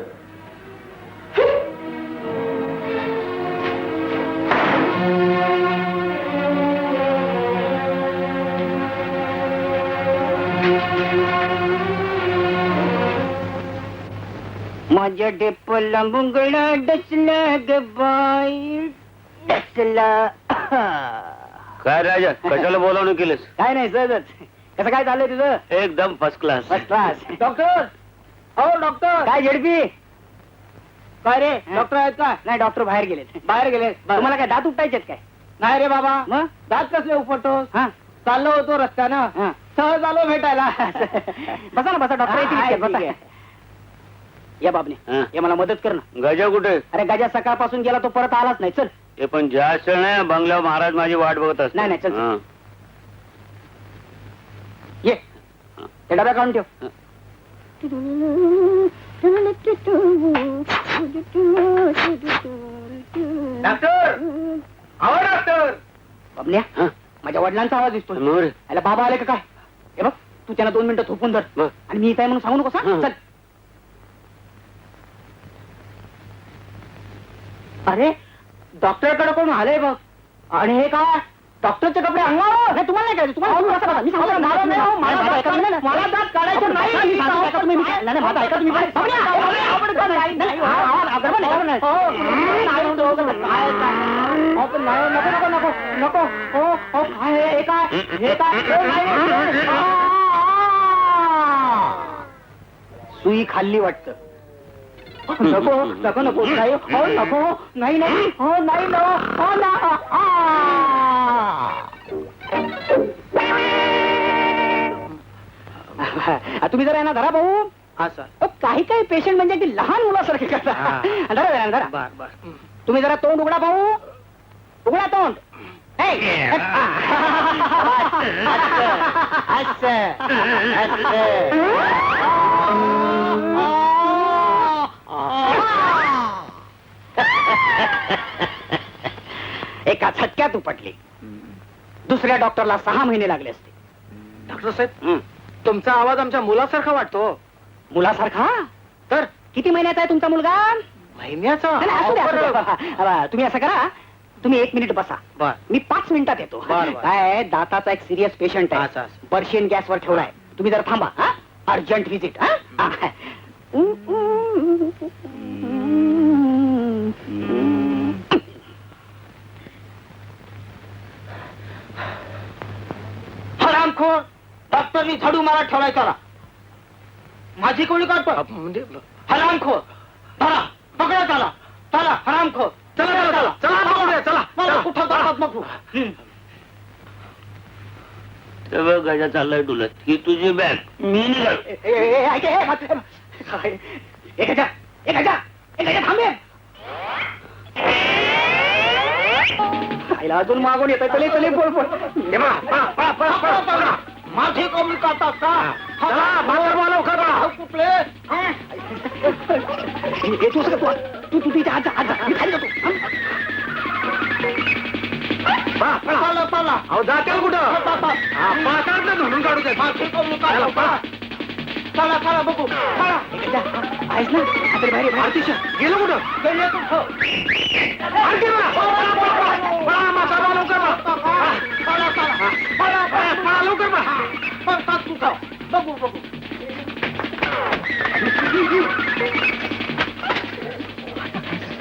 माझ्या डेपला मुंगळा डसला ग बाई, डसला. काय राजा, कशाला बोलावणं केलंस? काय नाही सहजच. कसं काय चाललंय तुझं? एकदम first class. First class. Doctor, हो डॉक्टर. काय झेडपी? काय रे, डॉक्टर आहेत का? नाही, डॉक्टर बाहेर गेलेत. बाहेर गेले. तुम्हाला काय दात उपटायचे काय? नाही रे बाबा. मग दात कसले उपटतोस? चाललो होतो रस्त्यानं, सहज आलो भेटायला. बसा ना, बसा. डॉक्टर या बाबने, हे मला मदत कर ना. गजा कुठे? अरे गजा सकाळपासून गेला, तो परत आलाच नाही. चल. हे पण जास्त नाही, बंगल्यावर महाराज माझी वाट बघत असतात. नाही, नाही, चल. ये, ते डब्या काढून ठेव. डॉक्टर, अहो डॉक्टर, बबल्या हं? माझ्या वडिलांचा आवाज दिसतोय मोर. याला बाबा आले का काय हे बघ तू त्यांना 2 मिनिटं झोपून धर बरं. आणि मी इथे आहे म्हणून सांगू नकोस हं? हं. चल अरे डॉक्टरकडे कोण आलंय बघ आणि हे काय डॉक्टरचे कपडे अंगावर नाही तुम्हाला नाही करायचं तुम्हाला बसा, बसा. मी सांगतो ना, मला नाही, हो, मला दात काढायचं- मला दात काढायचं नाही. मी सांगतो, ऐका तुम्ही, नाही, नाही, माझं ऐका तुम्ही. बबल्या, आपण नाही, नाही, नाही, अगरबा नाही, नाही. हो, नाही, हो, काय, काय. हो, पण नाही, नको, नको, नको, नको. हो, हो, काय, हे काय, हे काय, हो, नाही, सुई खाल्ली वाटतं नको नको नको नाही हो नको नाही नाही हो नाही नो हो ना तुम्ही जरा यांना धरा भाऊ हा सर अहो, काही काही पेशंट म्हणजे अगदी लहान मुलासारखे करतात धरा धरा धरा बर बर तुम्ही जरा तोंड उघडा भाऊ उघडा तोंड हे. एका झटक्यात उपटली दुसऱ्या डॉक्टरला 6 महिने लागले असते डॉक्टर साहेब तुमचा आवाज आमच्या मुलासारखा वाटतो मुलासारखा तर किती महिन्यात आहे तुमचा मुलगा महिन्याचा नाही, नाही, असू द्या, असू द्या. तुम्ही असं करा तुम्ही 1 मिनिट बसा बर मी 5 मिनिटात येतो बर, बर. काय आहे, दाताचा एक सिरियस पेशंट आहे अच्छा, अच्छा. पर्शियन गॅसवर ठेवलाय तुम्ही जरा थांबा हा अर्जंट व्हिजिट हा हरामखोर डॉक्टरनी झाडू मारा ठेवलाय त्याला माझी कोणी काढतो म्हणजे हरामखोर धरा पकडा त्याला चला हरामखोर चला, चला, चला, पकडूया, चला, मला चला. कुठं जातात नको सगळं गजा चाललंय तुला ही तुझी बॅग मी निघाल थांबे आईला अजून मागून येत चले चले बोल बोल माझे कमी करतात का कुठले तू तू तिथे आज आज खाली जातो अहो जातील कुठं म्हणून काढू दे चला चला बघू चला आहेस ना आता बाहेर आरतीश गेलो कुठं आरती लवकर बघू बघू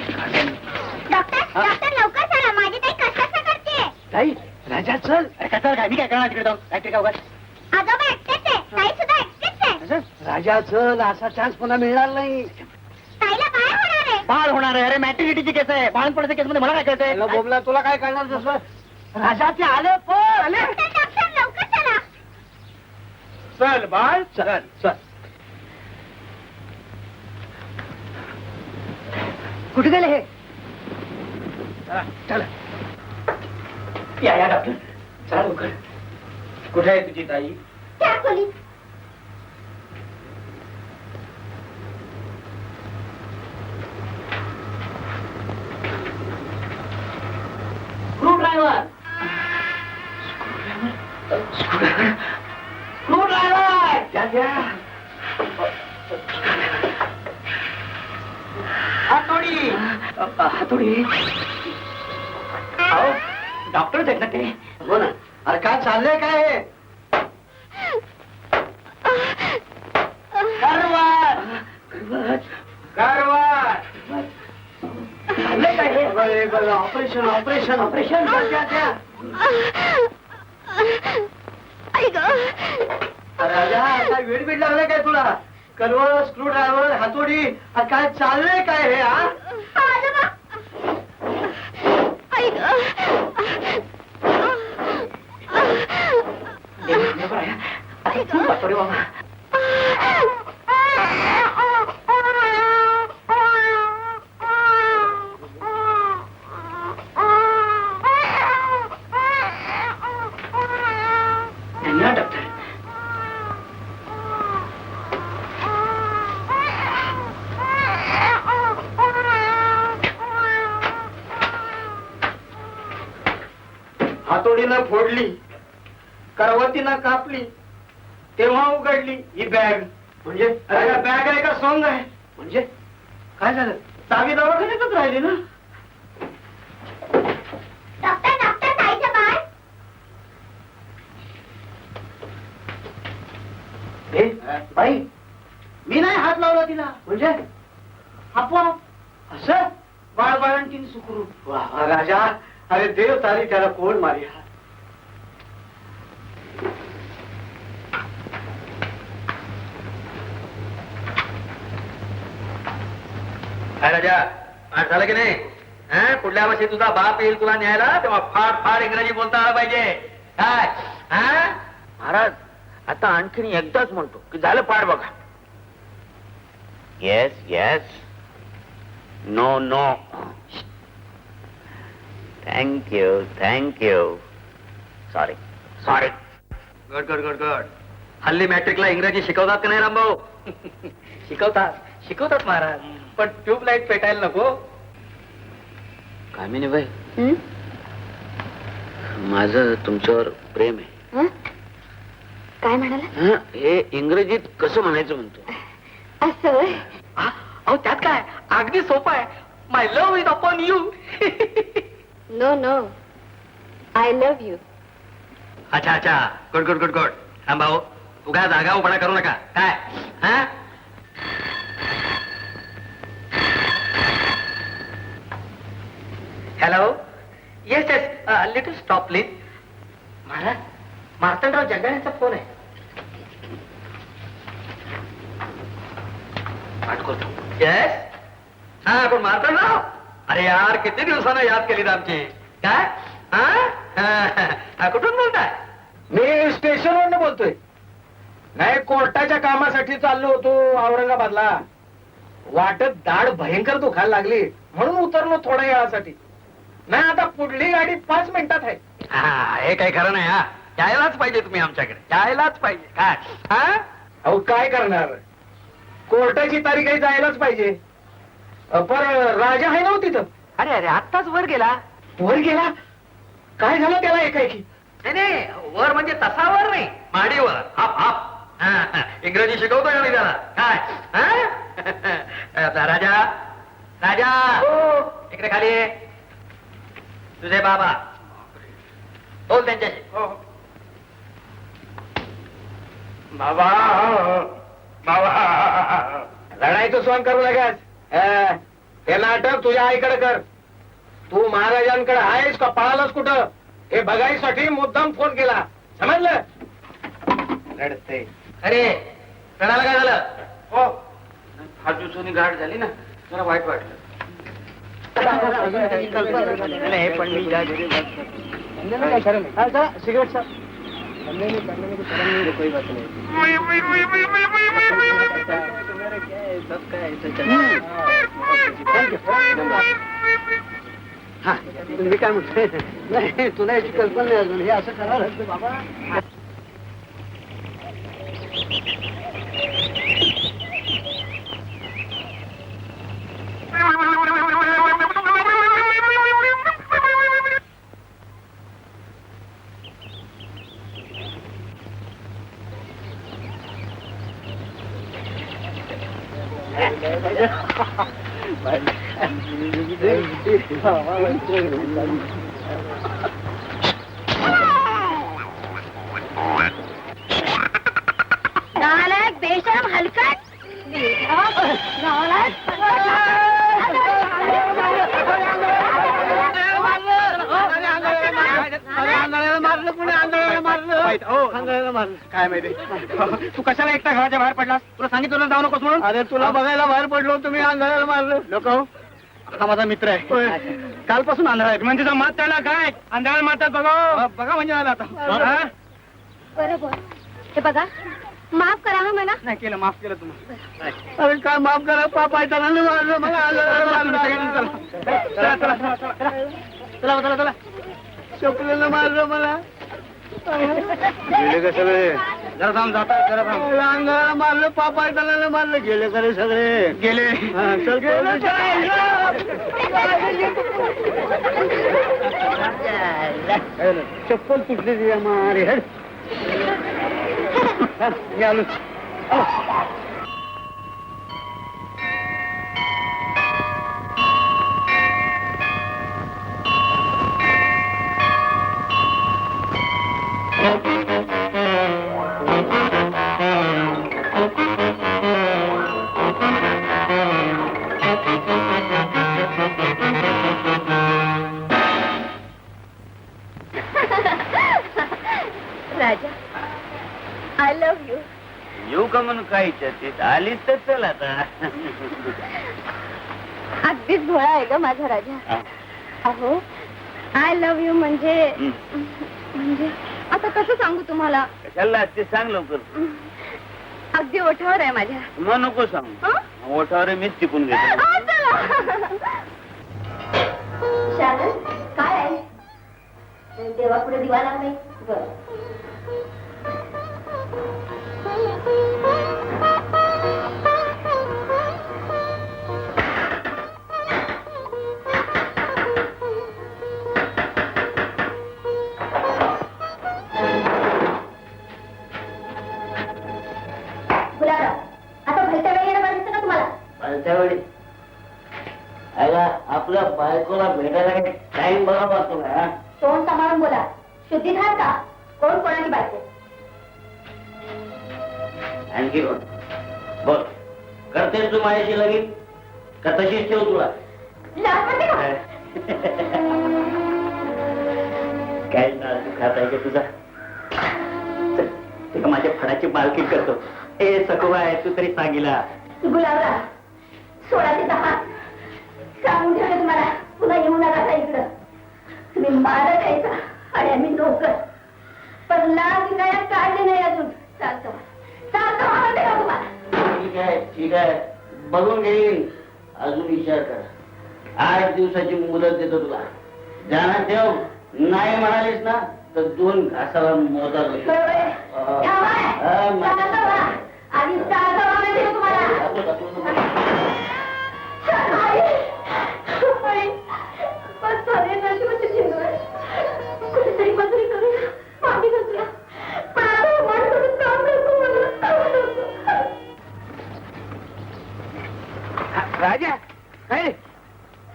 डॉक्टर डॉक्टर लवकर चला माझी ताई कशाचं करते ताई राजा चल अरे काय काय मी काय करणार तिकडे जाऊन काय काय उगाच आजोबा एकटेच आहे ताई सुद्धा एकटेच आहे राजा चल असा चान्स पुन्हा मिळणार नाही ताईला काय होणार आहे बाळ होणार आहे अरे मॅट्रिनिटीची केस आहे बाळणपणाच्या केस मध्ये मला काय कळतंय बोबला तुला काय करणार तसं राजाचे आले पण डॉक्टर डॉक्टर लवकर चला चल बाळ चल चल कुठे गेले हे चला या डॉक्टर चला लवकर कुठे आहे तुझी ताई त्या खोलीत स्क्रू ड्रायव्हर स्क्रू ड्रायव्हर हातोडी हातोडी अहो डॉक्टरच आहेत ना ते हो ना अरे काय चाललंय काय हे कारवार चाललंय काय हे ऑपरेशन ऑपरेशन ऑपरेशन राजा काय वेळ बीड लागलाय काय तुला कलवर स्क्रू ड्रायव्हर हातोडी काय चाललंय काय हे हा आजोबा धन्यवाद डॉक्टर हातोडीनं फोडली, करवतीनं कापली, तेव्हा उघडली ही बॅग. म्हणजे बॅग आहे का सॉंग आहे? म्हणजे काय झालं? चावी दवाखान्यातच राहिली ना. डॉक्टर डॉक्टर ताईचं बाळ. बाई, मी नाही हात लावला तिला. म्हणजे आपोआप असं बाळबाळंटीन सुखरूप. वा राजा, अरे देव तारी त्याला कोण मारी. काय राजा, आठ झालं की नाही? कुठल्या वर्षी तुझा बाप येईल तुला न्यायला, तेव्हा फाड फाड इंग्रजी बोलता आलं पाहिजे. काय महाराज, आता आणखीन एकदाच म्हणतो की झालं पाड बघा. Yes yes, no no, thank you thank you, sorry sorry. Good good good good. हल्ली मॅट्रिकला इंग्रजी शिकवतात का नाही रामभाऊ? शिकवतात महाराज, पण ट्यूबलाईट पेटायला नको. कामिनीबाई, माझं तुमच्यावर प्रेम आहे. हं? काय म्हणाला? हे इंग्रजीत कसं म्हणायचं म्हणतो. असं होय? अहो त्यात काय, अगदी सोपं आहे. My love is upon you. No no, I love you. अच्छा अच्छा, good good good good. Rambhau, तू काय जागा उभा करू नका. काय hello, yes yes, little stop please. महाराज, मार्तंडराव जगदाळेंचा फोन आहे. वाट करतो. येस, हा कोण मार्तंडराव? अरे यार, किती दिवसानं याद केली आमची. काय कुठून बोलताय? मी स्टेशनवरून बोलतोय. नाही, कोर्टाच्या कामासाठी चाललो होतो औरंगाबादला. वाटत दाढ भयंकर दुखायला लागली म्हणून उतरलो थोड्या वेळासाठी. नाही, आता पुढली गाडी 5 मिनिटात आहे. हे काही खरं नाही. यायलाच पाहिजे तुम्ही आमच्याकडे, यायलाच पाहिजे. काय अहो काय करणार, कोर्टाची तारीख आहे, जायलाच पाहिजे. पण राजा आहे ना तिथं. अरे अरे, आत्ताच वर गेला. वर गेला? काय झालं त्याला एकाएकी? नाही नाही, वर म्हणजे तसा वर नाही, माडीवर. Half half. इंग्रजी शिकवतोय का मी त्याला? काय राजा, राजा इकडे खाली ये. तुझे बाबा बोल त्यांच्याशी. बाबा, बाबा, लढायचं सोन करू लागस. हे नाटक तुझ्या आईकडे कर. तू महाराजांकडे आहेस का पळालास कुठं हे बघायसाठी मुद्दाम फोन केला. समजलं? रडते. अरे रडायला काय झालं? हो, 5 दिवसांनी गाठ झाली ना, जरा वाईट वाटलं. पण मी सिगरेट मी काय म्हणतोय, नाही तुला याची कल्पना नाही अजून. हे असं करायला बाबा. नालायक, बेशरम, हलकट. काय माहिती तू कशाला एकटा घराच्या बाहेर पडलास? तुला सांगितलं जाऊ नकोस म्हणून. अरे तुला बघायला बाहेर पडलो, तुम्ही आंधळ्याला मारलं. लोक, हा माझा मित्र आहे, कालपासून आंधळा आहे. म्हणजे मात त्याला काय आंधळ्याला मारतात बघा. बघा म्हणजे आला आता. बरोबर. हे बघा, माफ करा हा मला. नाही केलं, माफ केलं तुम्हाला. अरे काय माफ करा, पापायचा मारलं मला. चला चला चला चला चला चला, शोकलेलं मारलं मला. गेले का सगळे जरा थांब जातात जरा थांब. अंगाला मारलं पापा त्याला मारलं गेले का रे सगळे गेले हा, चल चप्पल तुटली तुझ्या मारे हट. मी आलो. राजा आय लव्ह यू. येऊ का म्हणून काय इच्छा आलीच तर चल आता. अगदीच भोळा आहे ग माझा राजा. अहो आय लव्ह यू म्हणजे म्हणजे आता कसं सांगू तुम्हाला. कशाला ते सांग लवकर. अगदी ओठावर आहे माझ्या. मग नको सांग. हं? ओठावर मीच टिकून घेतो. शालन काय आहे देवापुढे दिवा लावलाय. बरं गुलाबराव आता भलत्या वेळी येणं बरं दिसतं का तुम्हाला. त्यावेळी आपल्या बायकोला भेटायला टाइम बघा वाटतो का. तोंड सांभाळून बोला. शुद्धीधार का कोण कोणाची बायको. आणखी कोण बोल. करते तू माझ्याशी लगीन का तशीच ठेव तुला. लाज वाटते का. काय खात आहे का तुझा. चल, ते का माझ्या फडाची मालकी करतो. ए सखोबा आहे तू तरी सांगिला. गुलाबराव 16 ते 10 सांगून ठेवलं तुम्हाला. पुन्हा येऊ नका इकडं. तुम्ही मालक यायचा आणि आम्ही नोकर. पण लाज विनायक काढले नाही अजून. चालतं चालतं म्हणते का तुम्हाला. ठीक आहे बघून घेईन. अजून विचार कर. 8 दिवसाची मुदत देतो तुला. जाणार ठेव. नाही म्हणालीस ना तर 2 घासाला मोतात होईल. आणि चालतं म्हणते का तुम्हाला. कुठेतरी मजुरी करूया मागे घासूया. पण आता मन सोडून काम करतो मला. राजा काय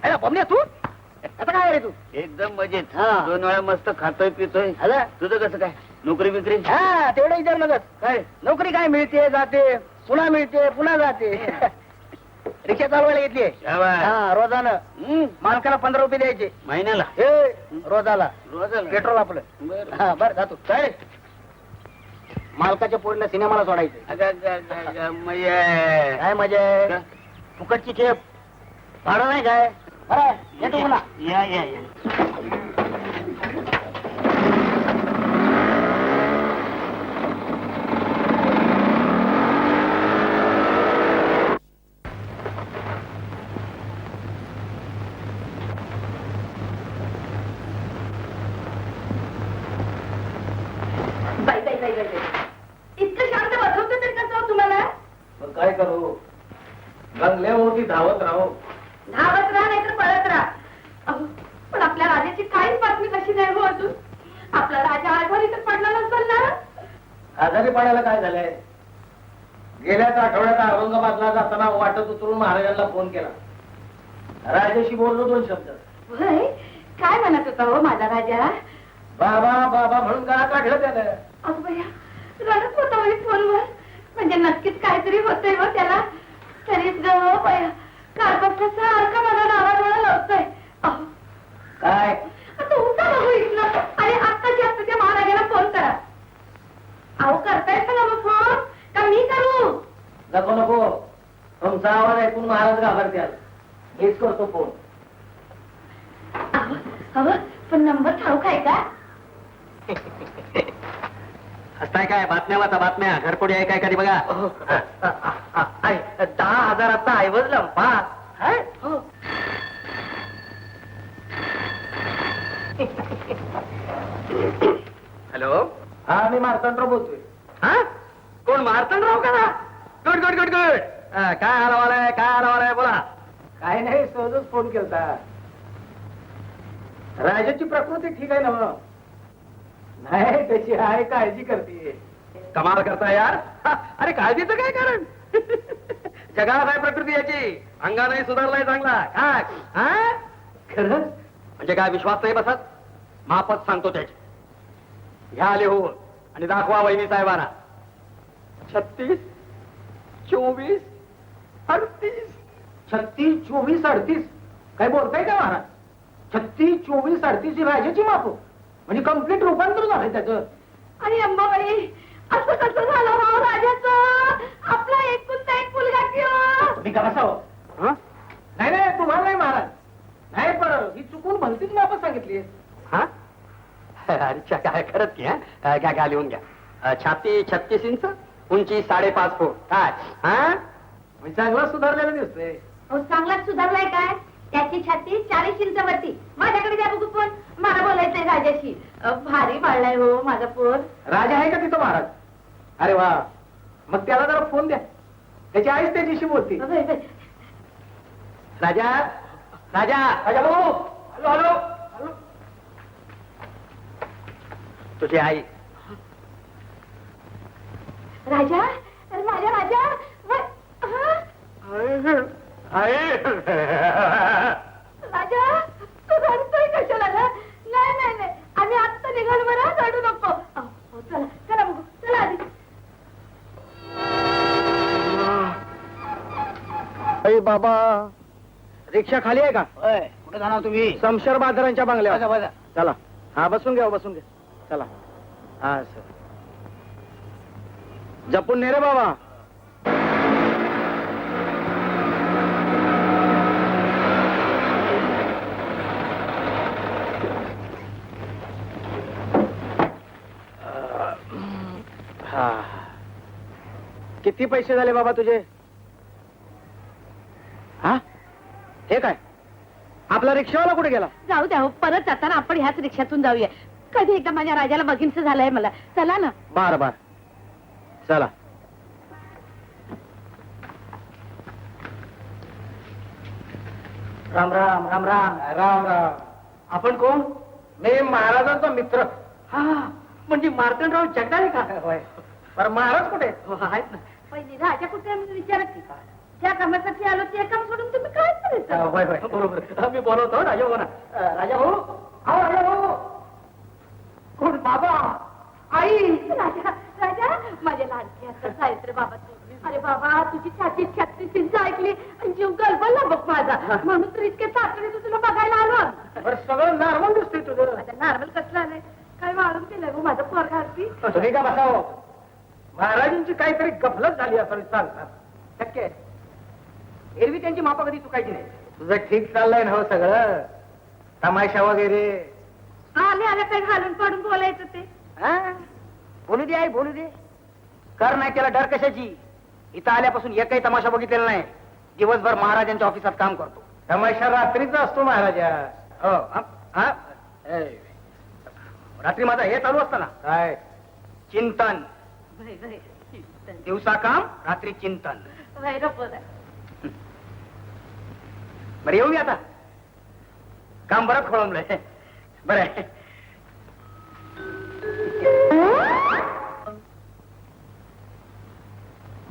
अरे बमण्या तू आता काय रे तू. एकदम मजेत. हा. 2 वेळा मस्त खातोय पितोय. अरे तुझं कसं काय नोकरी बिकरी. हा तेवढं विचार नकच. काय नोकरी काय मिळते जाते पुन्हा मिळते पुन्हा जाते. रिक्षा चालवायला घेतली. शाबास. हा रोजानं मालकाला 15 रुपये द्यायचे महिन्याला हे रोजाला. रोजाला पेट्रोल आपलं. बरं. हा बरं जातो काय मालकाच्या पोरीला सिनेमाला सोडायचं. काय मजा आहे. फुकटची खेप भाडं नाही काय. बरं येतो पुन्हा. या या या. बाई बाई बाई बाई इतकं शांत बसवतं तर कसं तुम्हाला. मग काय करू. गंगल्यावरती धावत राहू. धावत राहा नाहीतर पळत राहा. अहो, पण आपल्या राजाची काहीच बातमी कशी नाही हो अजून. आपला राजा आठवणी तर पडला नसेल ना. आजारी पडायला काय झालंय. गेल्याच आठवड्यात औरंगाबादला जाताना वाटत उतरून महाराजांना फोन केला. राजाशी बोललो 2 शब्द. होय काय म्हणत होता हो माझा राजा. बाबा बाबा म्हणून गळा काढलं त्यानं. अगं बया रडत होता म्हणजे फोनवर. म्हणजे नक्कीच काहीतरी होतंय हो त्याला. तरीच ग बया कालपासून सारखं मला नावाडोळा लावतोय. अहो काय आता उठा बघू इथलं आणि आत्ताच्या आत्ता त्या महाराजाला फोन करा. अहो करतायत का मग फोन का मी करू. नको नको. तुमचा आवाज ऐकून महाराज घाबरत्याल. मीच करतो फोन. अहो अहो पण नंबर ठाऊक आहे का. असताय काय बातम्या वाचा बातम्या घरपोडी आहे काय कधी बघा. 10,000चा ऐवज लंपा. हॅलो हा मी मार्तंडराव बोलतोय. हा कोण मार्तंडराव का? Good good good good. काय हरवाल आहे, काय हरवाल आहे, बोला. काय नाही, सहजच फोन केलता. राजाची प्रकृती ठीक आहे ना मग? नाही त्याची आहे, काळजी करते. कमाल करता यार. अरे काळजीचं काय कारण? जगात आहे प्रकृती याची, अंगाने सुधारलाय चांगला. काय हा? खरंच? म्हणजे काय विश्वास नाही बसत? मापच सांगतो त्याची. घ्या लिहून आणि दाखवा वहिनी साहेबांना. 36, 24, 38. 36, 24, 38. काय बोलताय का महाराज? 36, 24, 38 ही राजाची माप म्हणजे कम्प्लीट रूपांतर झालंय त्याचं. आणि अंबाबाई असं कसं झालं हो राजाचं? आपला एकुलता एक मुलगा किंवा तुम्ही का बसावं? हं? नाही नाही, तुम्हाला नाही महाराज. नाही, पण ही चुकून भलतीच माप सांगितली. हा? अच्छा काय खरंच की. हा घ्या घ्या लिहून घ्या. छाती 36 इंच, उंची 5.5 फूट. काय हा? म्हणजे चांगला सुधारलेला दिसतोय. चांगलाच सुधारलाय काय? त्याची छाती 40 इंचावरती. माझ्याकडे द्या बघू फोन, मला बोलायचंय राजाशी. भारी वाढलाय हो माझा फोन. राजा आहे का तिथं महाराज? अरे वा, मग त्याला जरा फोन द्या. त्याची आईच त्याच्याशी बोलते. राजा राजा राजा भाऊ, हॅलो हॅलो हॅलो. तुझी आई. राजा, अरे माझ्या राजा. राजा तू रडतोय कशाला ग? नाही नाही नाही, आम्ही आत्ता निघाल बरं, रडू नको. चला चला बघू, चला आधी. अरे बाबा, रिक्षा खाली आहे का? कुठे जाणार तुम्ही? समशेर बाजारांच्या बंगल्यावर. बसा. चला. हा बसून घ्या, बसून घ्या. चला. हा सर, जपून ने रे बाबा. हा. किती पैसे झाले बाबा तुझे? हा, हे काय? आपला रिक्षावाला कुठे गेला? जाऊ द्या हो, परत जाताना आपण ह्याच रिक्षातून जाऊया. कधी एकदा माझ्या राजाला बघीनच झालंय मला. चला ना. बार बार, चला. राम राम राम राम राम राम. आपण कोण? मी महाराजांचा मित्र. हा म्हणजे मार्तंडराव जगदाळे का? होय. बरं महाराज कुठे? आहेत ना. पहिली राजा कुठे म्हणून विचारत की. त्या कामासाठी आलो, ते काम सोडून तुम्ही काय करायचं? होय होय. बरोबर. मी बोलवतो राजा भाऊ ना. राजा भाऊ, अहो राजा भाऊ. कोण? बाबा, आई. राजा राजा, माझ्या लाडकी आता सावित्री बाबा तू. अरे बाबा, तुझी छाती 36 इंच ऐकली आणि जीव गलबलला बघ माझा. म्हणून तर इतके तातडीने तुला बघायला आलो. बरं सगळं नॉर्मल दिसतंय तुझं. आता नॉर्मल कसलं आलंय? काय वाढून केलंय हो माझं पोरगा अगदी. तुम्ही का बसावं? महाराजांची काहीतरी गफलत झाली असं चालतात. शक्य आहे. एरवी त्यांची मापा कधी चुकायची नाही. तुझं ठीक चाललंय ना हो सगळं? तमाशा वगैरे? आले आले काही घालून पाडून बोलायचं ते. हा? बोलू दे आई, बोलू दे. कर नाही त्याला डर कशाची? इथं आल्यापासून एकही तमाशा बघितलेला नाही. दिवसभर महाराजांच्या ऑफिसात काम करतो. तमाशा रात्रीचा असतो महाराजा. हो. हा? रात्री माझा हे चालू असतं ना, काय? चिंतन. वय, वय. दिवसा काम, रात्री चिंतन. वय रे पोरा. बरं येऊ मी आता. काम बरंच खोळंबलंय. बरं आहे.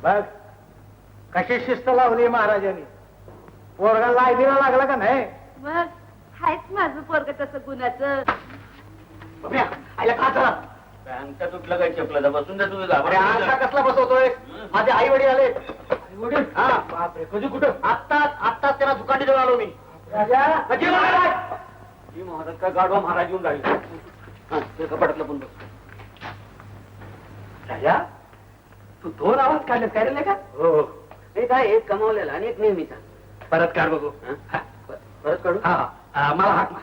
बघ कशी शिस्त लावली महाराजांनी. पोरगा लायनीला लागला का नाही? मग हायच माझं पोरग तसं गुणाचं. बापरे, आईला का चला? अंगठा तुटलं काय चपलं बसून द्या तुम्ही. अरे आशा कसला बसवतोय? माझे आई वडील आले. वडील? हा. बापरे, कधी कुठं? आत्ताच त्यांना दुकानी देऊन आलो मी. राजा, म्हणजे महाराज, ही महाराज का गाडवा महाराज येऊन राहिले. हा, ते कपाटातलं पण बघ. राजा तू 2 आवाज काढले काय रे का? हो. हे काय, एक कमावलेला आणि एक नेहमीचा. परत काढ बघू. हा? परत काढू? हा मला हाक मार.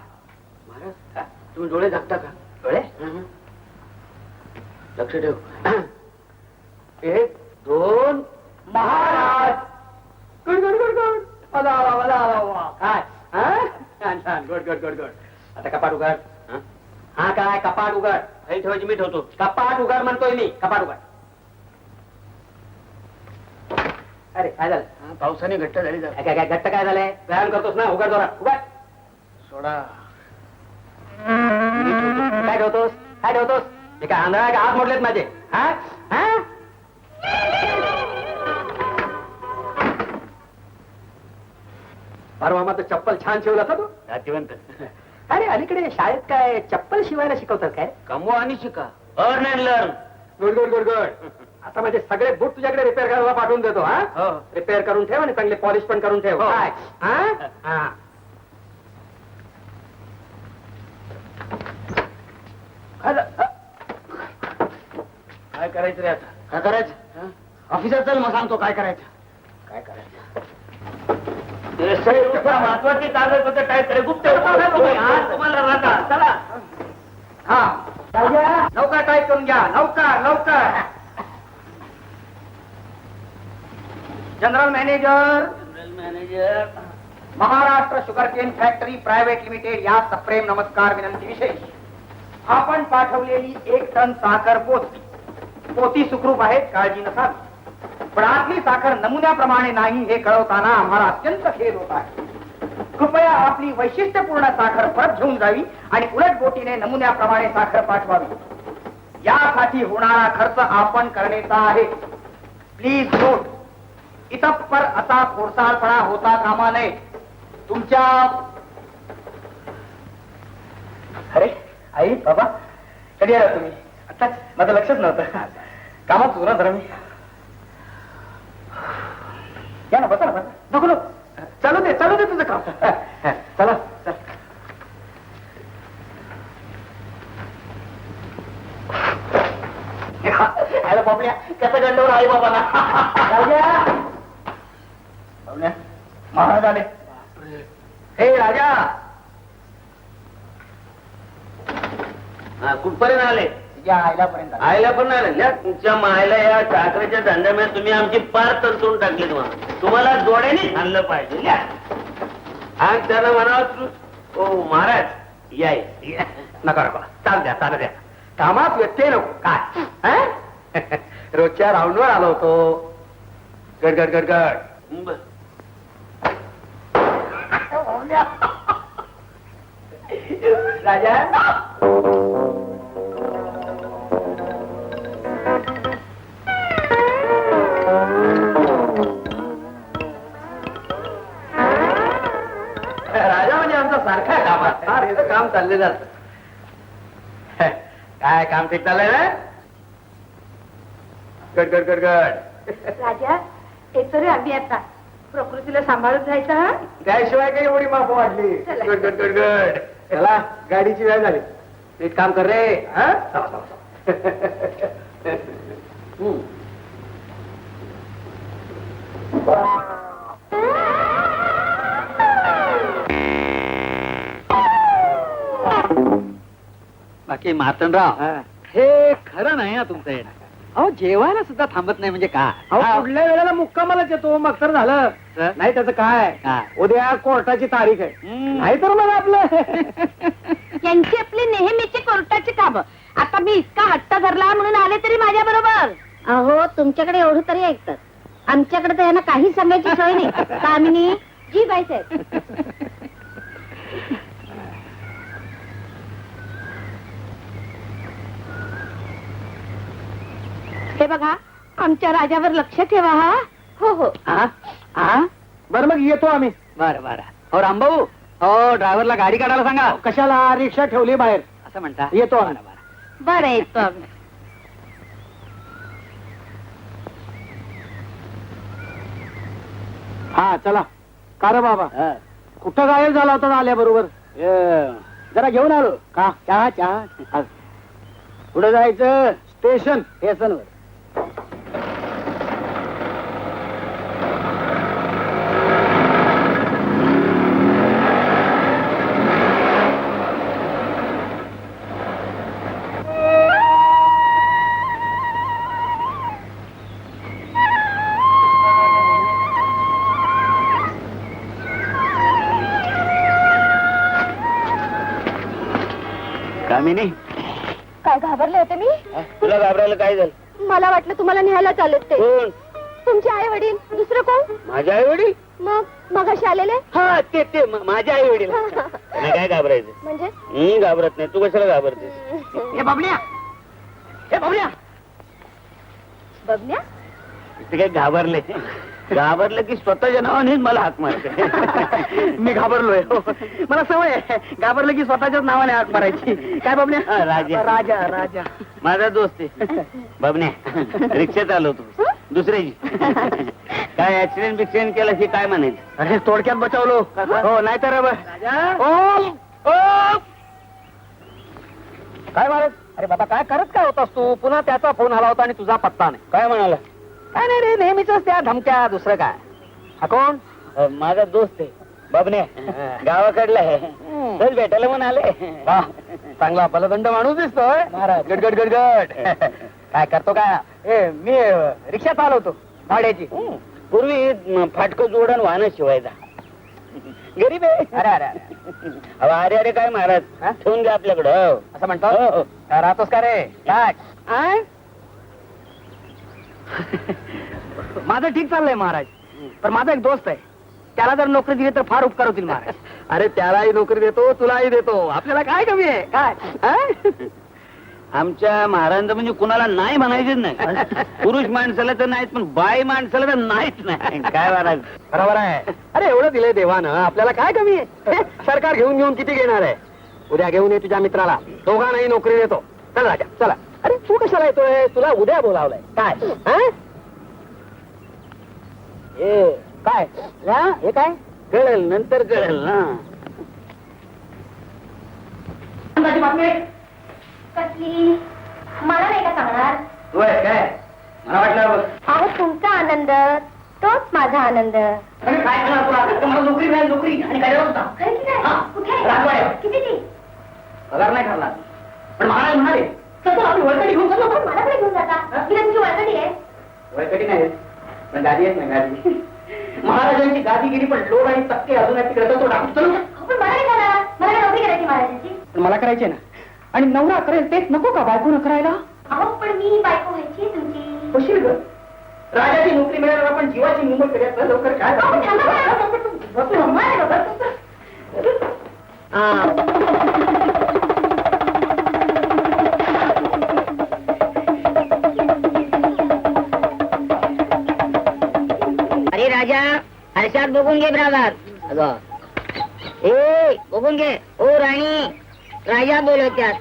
महाराज, तुम्ही डोळे झाकता का? डोळे? लक्ष ठेव. 1, 2, Maharaj. Good good good good. मला काय? हा? छान छान. Good good good good. आता कपाट उघड. हा काय, कपाट उघड. काही ठेवायची मी ठेवतो. कपाट उघड म्हणतोय मी, कपाट उघड. अरे काय झालं? पावसाने घट्ट झाली काय काय काय घट्ट काय झालंय? व्यायाम करतोस ना, उघड जोरात, उघड. सोडा. काय ठेवतोस? काय ठेवतोस? हे काय आंधळा का? हात मोडलेत माझे. हा हा परवा मात्र चप्पल छान शिवला होता तू. नातिवंत. अरे अलीकडे शाळेत काय चप्पल शिवायला शिकवतात काय? कमवा आणि शिका. Earn and learn. Good good good good. आता माझे सगळे बूट तुझ्याकडे रिपेअर करायला पाठवून देतो. हा हो. रिपेअर करून ठेव आणि चांगले पॉलिश पण करून ठेव. हो. काय? हा? हा. काय करायचं रे आता? काय करायचं? ऑफिसात चल, मग सांगतो काय करायचं. काय करायचं? महत्वाची कागदपत्र टाईप करे. गुप्त आज तुम्हाला राहता. चला. हा लवकर टाईप करून घ्या. लवकर लवकर. General manager Maharashtra sugarcane factory private limited या सप्रेम नमस्कार विनंती विशेष. आपण पाठवलेली 1 टन साखर पोती सुखरूप आहे, काळजी नसावी. पण आपली साखर नमुन्याप्रमाणे नाही हे कळवताना आम्हाला अत्यंत खेद होत आहे. कृपया आपली वैशिष्ट्यपूर्ण साखर परत घेऊन जावी आणि उलट बोटीने नमुन्याप्रमाणे साखर पाठवावी. यासाठी होणारा खर्च आपण करण्याचा आहे. Please note. इतपर असा खोडसाळपणा होता कामा नये. तुमच्या अरे आई बाबा कधी आला तुम्ही? आता माझं लक्षच नव्हतं. कामात सुरू जरा मी. या ना, बसा ना, बसा. नको नको. चालू दे तुझं काम. चला चल. आयला बाबड्या कसं गंडवलं आई बाबाला. बाबड्या महाराज आले. हे राजा कुठपर्यंत आले? या आयलापर्यंत आले. आयला पण नाही आले. तुमच्या मायला या साखरेच्या धंद्यामध्ये तुम्ही आमची पार तंतून टाकली. तुम्हाला जोड्याने आणलं पाहिजे. ल्या. आणि त्याला म्हणावं ओ महाराज या. नका नका चाल द्या. कामात व्यत्यय नको. काय हं? रोजच्या राऊंडवर आलो होतो. गडगड गडगड. राजा म्हणजे आमचा सारखा कामात. फार काम चाललेलं असतं. काय काम ठीक चाललंय ना? गड राजा येतो रे आम्ही आता. प्रकृतीला सांभाळून जायचं. हा त्याशिवाय काही एवढी माफ वाढली. चला. गड चला गाडीची वेळ झाली. नीट काम कर रे. हा? चला. बाकी मातनराव, हे खरं नाही ना तुमचं येणं. अहो जेवायला सुद्धा थांबत नाही म्हणजे काय? अहो पुढल्या वेळेला मुक्कामालाच येतो. मग तर झालं. नाही त्याचं काय, उद्या कोर्टाची तारीख आहे. नाही तर मग आपलं यांची आपली नेहमीची कोर्टाची कामं. आता मी इतका हट्ट धरला म्हणून आले तरी माझ्या बरोबर. अहो तुमच्याकडे एवढं तरी ऐकतात. आमच्याकडे तर यांना काही सांगायची सोय नाही. कामिनी जी बाईसाहेब. हे बघा आमच्या राजावर लक्ष ठेवा. हा हो हो. बरं मग येतो आम्ही. बरं. हो रामभाऊ, हो ड्रायव्हरला गाडी काढायला सांगा. कशाला? रिक्षा ठेवली बाहेर. असं म्हणता. येतो आम्ही. बरं येतो आम्ही. हा चला. का रे बाबा कुठं गायब झाला होता आल्याबरोबर? जरा घेऊन आलो. का? चहा. कुठं जायचं? स्टेशनवर. कामिनी काय घाबरले होते मी तुला घाबरायला काय झालं? मला वाटलं तुम्हाला न्यायला चालत ते कोण? तुमचे आई वडील दुसरं कोण माझे आई वडील? मग असे आलेले हा ते माझे आई वडील. त्यांना काय घाबरायचं? म्हणजे मी घाबरत नाही, तू कशाला घाबरतेस? हे बाबड्या, हे बाबड्या, बघण्या ते काय घाबरलं की स्वतःच्या नावानेच मला हाक मारते. मी घाबरलोय हो. मला सवय आहे घाबरलं की स्वतःच्याच नावाने हाक मारायची. काय बाबड्या? हा, राजा. राजा राजा माझा दोस्त आहे बबन्या. रिक्षा चालवतो दुसऱ्याची. काय ऍक्सिडेंट बिक्सिडेंट केला की काय म्हणायचं? अरे थोडक्यात बचावलो हो, नाहीतर काय महाराज? अरे बाबा काय करत काय होतास तू? पुन्हा त्याचा फोन आला होता आणि तुझा पत्ता नाही. काय म्हणाला? काय नाही रे, नेहमीच त्या धमक्या, दुसरं काय. हा कोण? माझा दोस्त आहे बबन्या, गावाकडला आहे. चल भेटायला म्हणून आले. वाह, चांगला बलदंड माणूस दिसतोय महाराज. गड गड गड गड. काय करतो काय? मी रिक्षा चालवतो भाड्याची. पूर्वी फाटकं जोडण वाहन शिवायचा. गरीब आहे. अरे अरे अरे. अहो, अरे काय महाराज, हा? ठेवून घ्या आपल्याकडं. हो. असं म्हणतो हो, हो. काय राहतोस का रे? काय माझं ठीक चाललंय महाराज, पण माझा एक दोस्त आहे, त्याला जर नोकरी दिली तर फार उपकार होतील महाराज. अरे त्यालाही नोकरी देतो, तुलाही देतो, आपल्याला काय कमी आहे? काय आमच्या महाराजांचं म्हणजे कुणाला नाही म्हणायचंच नाही. पुरुष माणसाला तर नाहीच, पण बाई माणसाला तर नाहीच नाही. काय महाराज? बरोबर आहे. अरे एवढं दिलंय देवानं, आपल्याला काय कमी आहे? सरकार घेऊन घेऊन किती घेणार आहे? उद्या घेऊन ये तुझ्या मित्राला, दोघांनाही नोकरी देतो. चल राजा चला. अरे तू कशाला येतोय? तुला उद्या बोलावलंय. काय काय हे काय? कळेल, नंतर कळेल ना. कसली मला नाही का सांगणार? तू आहे काय? मला वाटलं बघ. अहो तुमचा आनंद तोच माझा आनंद. अरे काय करणार तुला? तर मला नोकरी मिळाली, नोकरी. आणि काय होता? खरं की नाही? हा. कुठे आहे? राजवाड्यावर. किती ती? पगार नाही ठरला, पण महाराज म्हणाले तर आपली वळकडी घेऊन चाललो. पण मला कडे घेऊन जाता मी तर तुमची वळकडी आहे. वळकडी नाही, पण गादी येत नाही. गादी महाराजांची गादी गेली, पण लोक आणि तक्के अजून तिकडे तो टाकून चलो. अहो, पण मला नाही करणार. मला काय नोकरी करायची महाराजांची. पण मला करायचे ना, आणि नवरा करेल तेच नको का बायकोनं करायला? अहो पण मी बायको व्हायची तुमची. होशील ग. राजाची नोकरी मिळाल्यावर आपण जीवाची मुंबई करूयात. लवकर काय अहो, थांबा ना. थांबा ना बाबा. अरे राजा, हर्षात बघून घे ब्रागात. ए बघून घे. ओ राणी, राजा बोलवत्यात.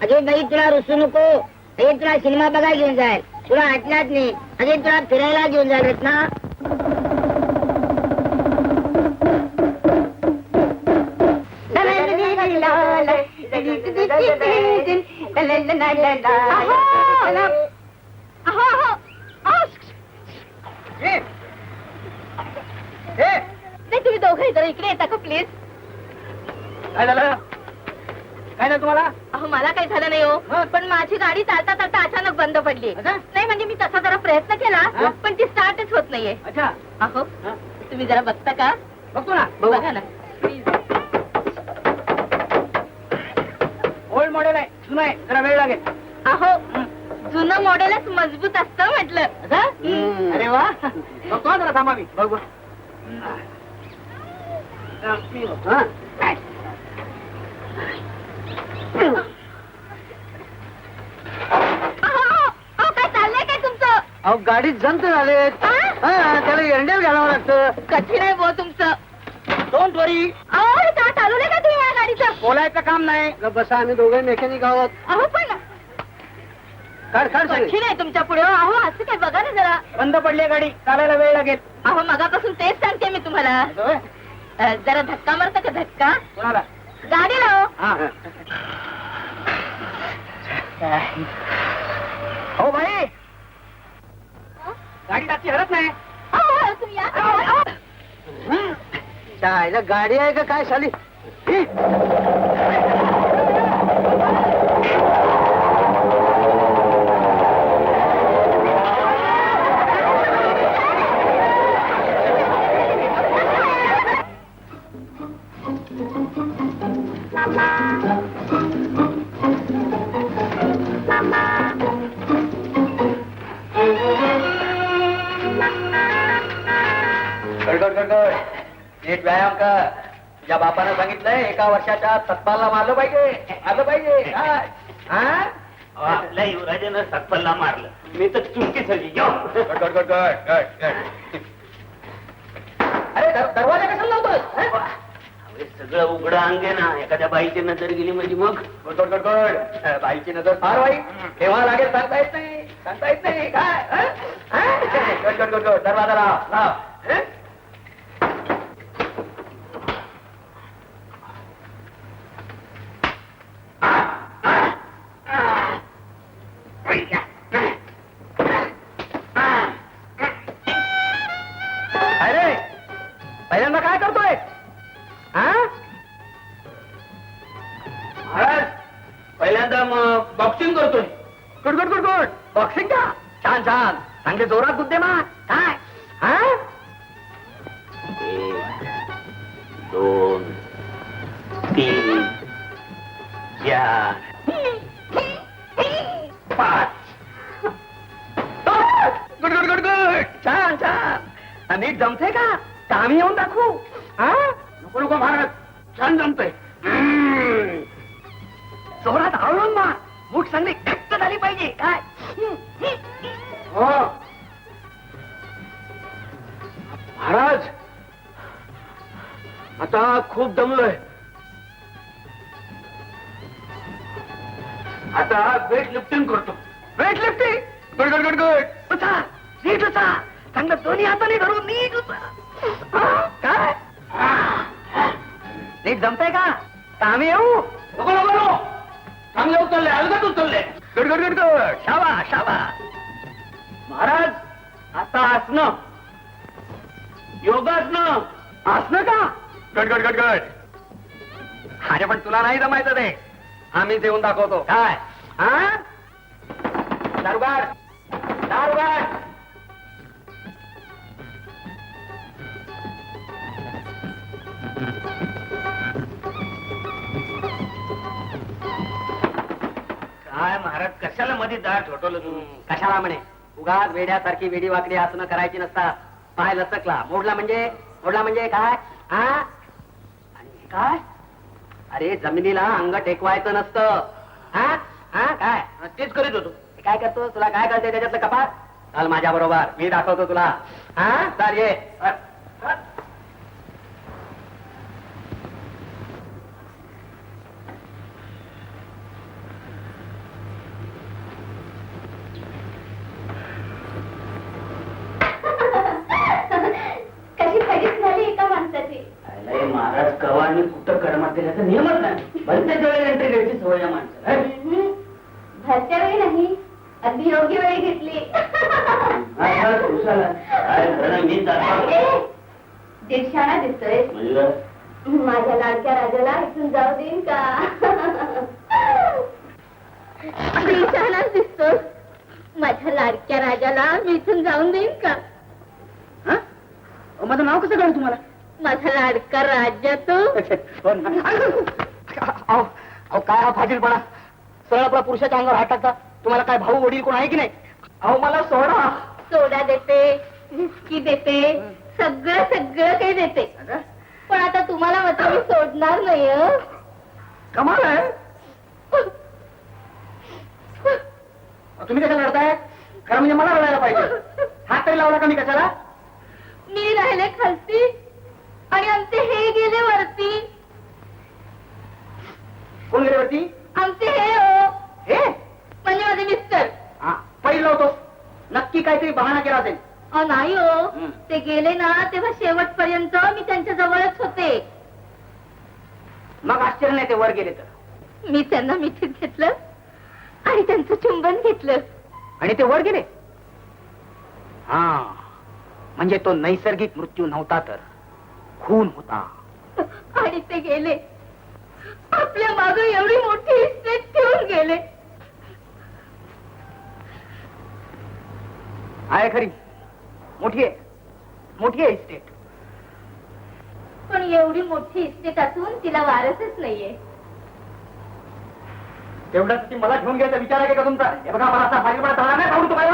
अगे बाई तुला रुसू नको. अगे तुला सिनेमा बघायला घेऊन जाईल, तुला आटलाच नाही. अगे तुला फिरायला घेऊन जायलेत ना. नाही तुम्ही दोघंही जरा इकडे येता का प्लीज? काय झालं? काय झालं तुम्हाला? अहो मला काही झालं नाही हो, पण माझी गाडी चालता चालता अचानक बंद पडली. नाही म्हणजे मी तसा जरा प्रयत्न केला, पण ती स्टार्टच होत नाहीये. अच्छा, अहो तुम्ही जरा बघता का? बघतो ना. बघा ना प्लीज. ओल्ड मॉडेल आहे, जुनं आहे, जरा वेळ लागेल. अहो जुनं मॉडेलच मजबूत असतं म्हटलं. अरे वा, बघतो हा जरा, थांबा मी बघ बघ. मी बघतो, हा. काय? अहो काय चाललंय काय तुमचं? अहो गाडीत जंत झालेत. त्याला एरंडेल घालावं लागतं. कठीण आहे बुवा तुमचं. डोंट वरी. अहो का चालवलंय का तुम्ही या गाडीचं? बोलायचं काम नाही. बसा, आम्ही दोघे मेकॅनिक आहोत. अहो पण काढ काढ सगळी. कठीण आहे तुमच्या पुढे. अहो असं काय बघा ना जरा. बंद पडली गाडी, चालायला वेळ लागेल. अहो मगापासून तेच सांगते मी तुम्हाला. जरा धक्का मारता का धक्का? कोणाला? गाडीला हो. हो भाई, गाडी टाकी हरत नाही. अहो, तुम्ही या. अहो. चायला गाडी आहे का काय शाली? गड गड गड नीट व्यायाम कर. तुझ्या बापानं सांगितलंय 1 वर्षाच्या तत्पालला मारलं पाहिजे. काय? हा? आपल्या युवराजानं सत्पल्ला मारलं, मी तर चुकी झाली. गड गड गड गड गड गड. अरे दरवाजा कशाला लावतोय? सगळं उघडं अंगे ना, एखाद्या बाईची नजर गेली म्हणजे मग गड गड गड गड. बाईची नजर फार वाईट. केव्हा लागेल सांगता येत नाही. काय? हा? गड गड गड गड. दरवाजा लाव. हं? अरे पहिल्यांदा काय करतोय? हा? महाराज पहिल्यांदा मग बॉक्सिंग करतोय. Good good good good. Boxing का? छान छान. चांगले जोरात बुद्धिमान. काय? हा? 1 2 3 4 5. Good good good good. छान छान. नीट जमते का? आम्ही येऊन दाखवू. हा? नको नको महाराज, छान जमतंय. जोरात आवळून मार. मूठ चांगली घट्ट झाली पाहिजे. काय? हो महाराज, आता खूप दमलोय. आता वेट लिफ्टिंग करतो. Weight lifting. Good good good good. उचा नीट उचा. चांगलं दोन्ही हाताने धरून नीट उचा. काय? नीट जमतंय का? आम्ही येऊ. नको नको नको, चांगले उचलले, अलगद उचलले. Good good good good. शाबा शाबा. महाराज आता असणं, योगासनं. असलं का? गड गड गड गड. अरे पण तुला नाही जमायचं ते. आम्हीच येऊन दाखवतो. काय? हा? दारुगाड. काय महाराज, कशाला मध्ये दार ठोठवलं तुम्ही? कशाला म्हणे? उगाच वेड्यासारखी वेडी वाकडी आसनं करायची नसतात. पाय लचकला, मोडला म्हणजे काय? हा? आणि हे काय? अरे जमिनीला अंग टेकवायचं नसतं. हा? हा? काय? तेच करीत होतो. हे काय करतो? तुला काय कळते त्याच्यातलं कपात? चाल माझ्या बरोबर, मी दाखवतो तुला. हा? चाल ये. कशी फजित झाली एका माणसाची. अरे महाराज, कवानी कुठं कर्मात त्याचा नियमच नाही. भलत्याच वेळेला एंट्री घ्यायची सवय या माणसाला. घरच्या वेळी नाही, अगदी योग्य वेळी घेतली. दीडशाणा दिसतोय. माझ्या लाडक्या राजाला इथून जाऊ देईन का? दीडशाणाच दिसतोय. माझ्या लाडक्या राजाला मी इथून जाऊन देईन का? माझं नाव कसं कळलं तुम्हाला? माझा लाडका राजा तो. अहो काय हा फाजीलपणा. सरळ आपला पुरुषाच्या अंगावर हात टाकता. तुम्हाला काय भाऊ वडील कोण आहे की नाही? अहो मला सोडा. सोडा देते, विस्की देते, सगळं काही देते. पण आता तुम्हाला मात्र मी सोडणार नाही. कमाल आहे. तुम्ही कशाला लढताय? खरं म्हणजे मला लढायला पाहिजे. हात तरी लावला का मी कशाला? मी राहिले खालती आणि आमचे हे गेले वरती. कोण गेले वरती? आमचे हे हो, हे म्हणजे माझे मिस्टर. पहिलं होतो. नक्की काहीतरी बहाणा केला असेल. नाही हो, ते गेले ना तेव्हा शेवटपर्यंत मी त्यांच्या जवळच होते. मग आश्चर्य नाही ते वर गेले तर. मी त्यांना मिठीत घेतलं आणि त्यांचं चुंबन घेतलं. आणि ते वर गेले. हा, म्हणजे तो नैसर्गिक मृत्यू नव्हता तर खून होता. आणि ते गेले. आपल्या मागे एवढी मोठी इस्टेट ठेवून गेले. आहे खरी, मोठी आहे इस्टेट. पण एवढी मोठी इस्टेट असून तिला वारसच नाहीये. तेवढ्यासाठी मला घेऊन घ्यायचा विचार आहे का तुमचा? हे बघा, मला असा फारीपणा चालणार नाही. पाहून तुम्हाला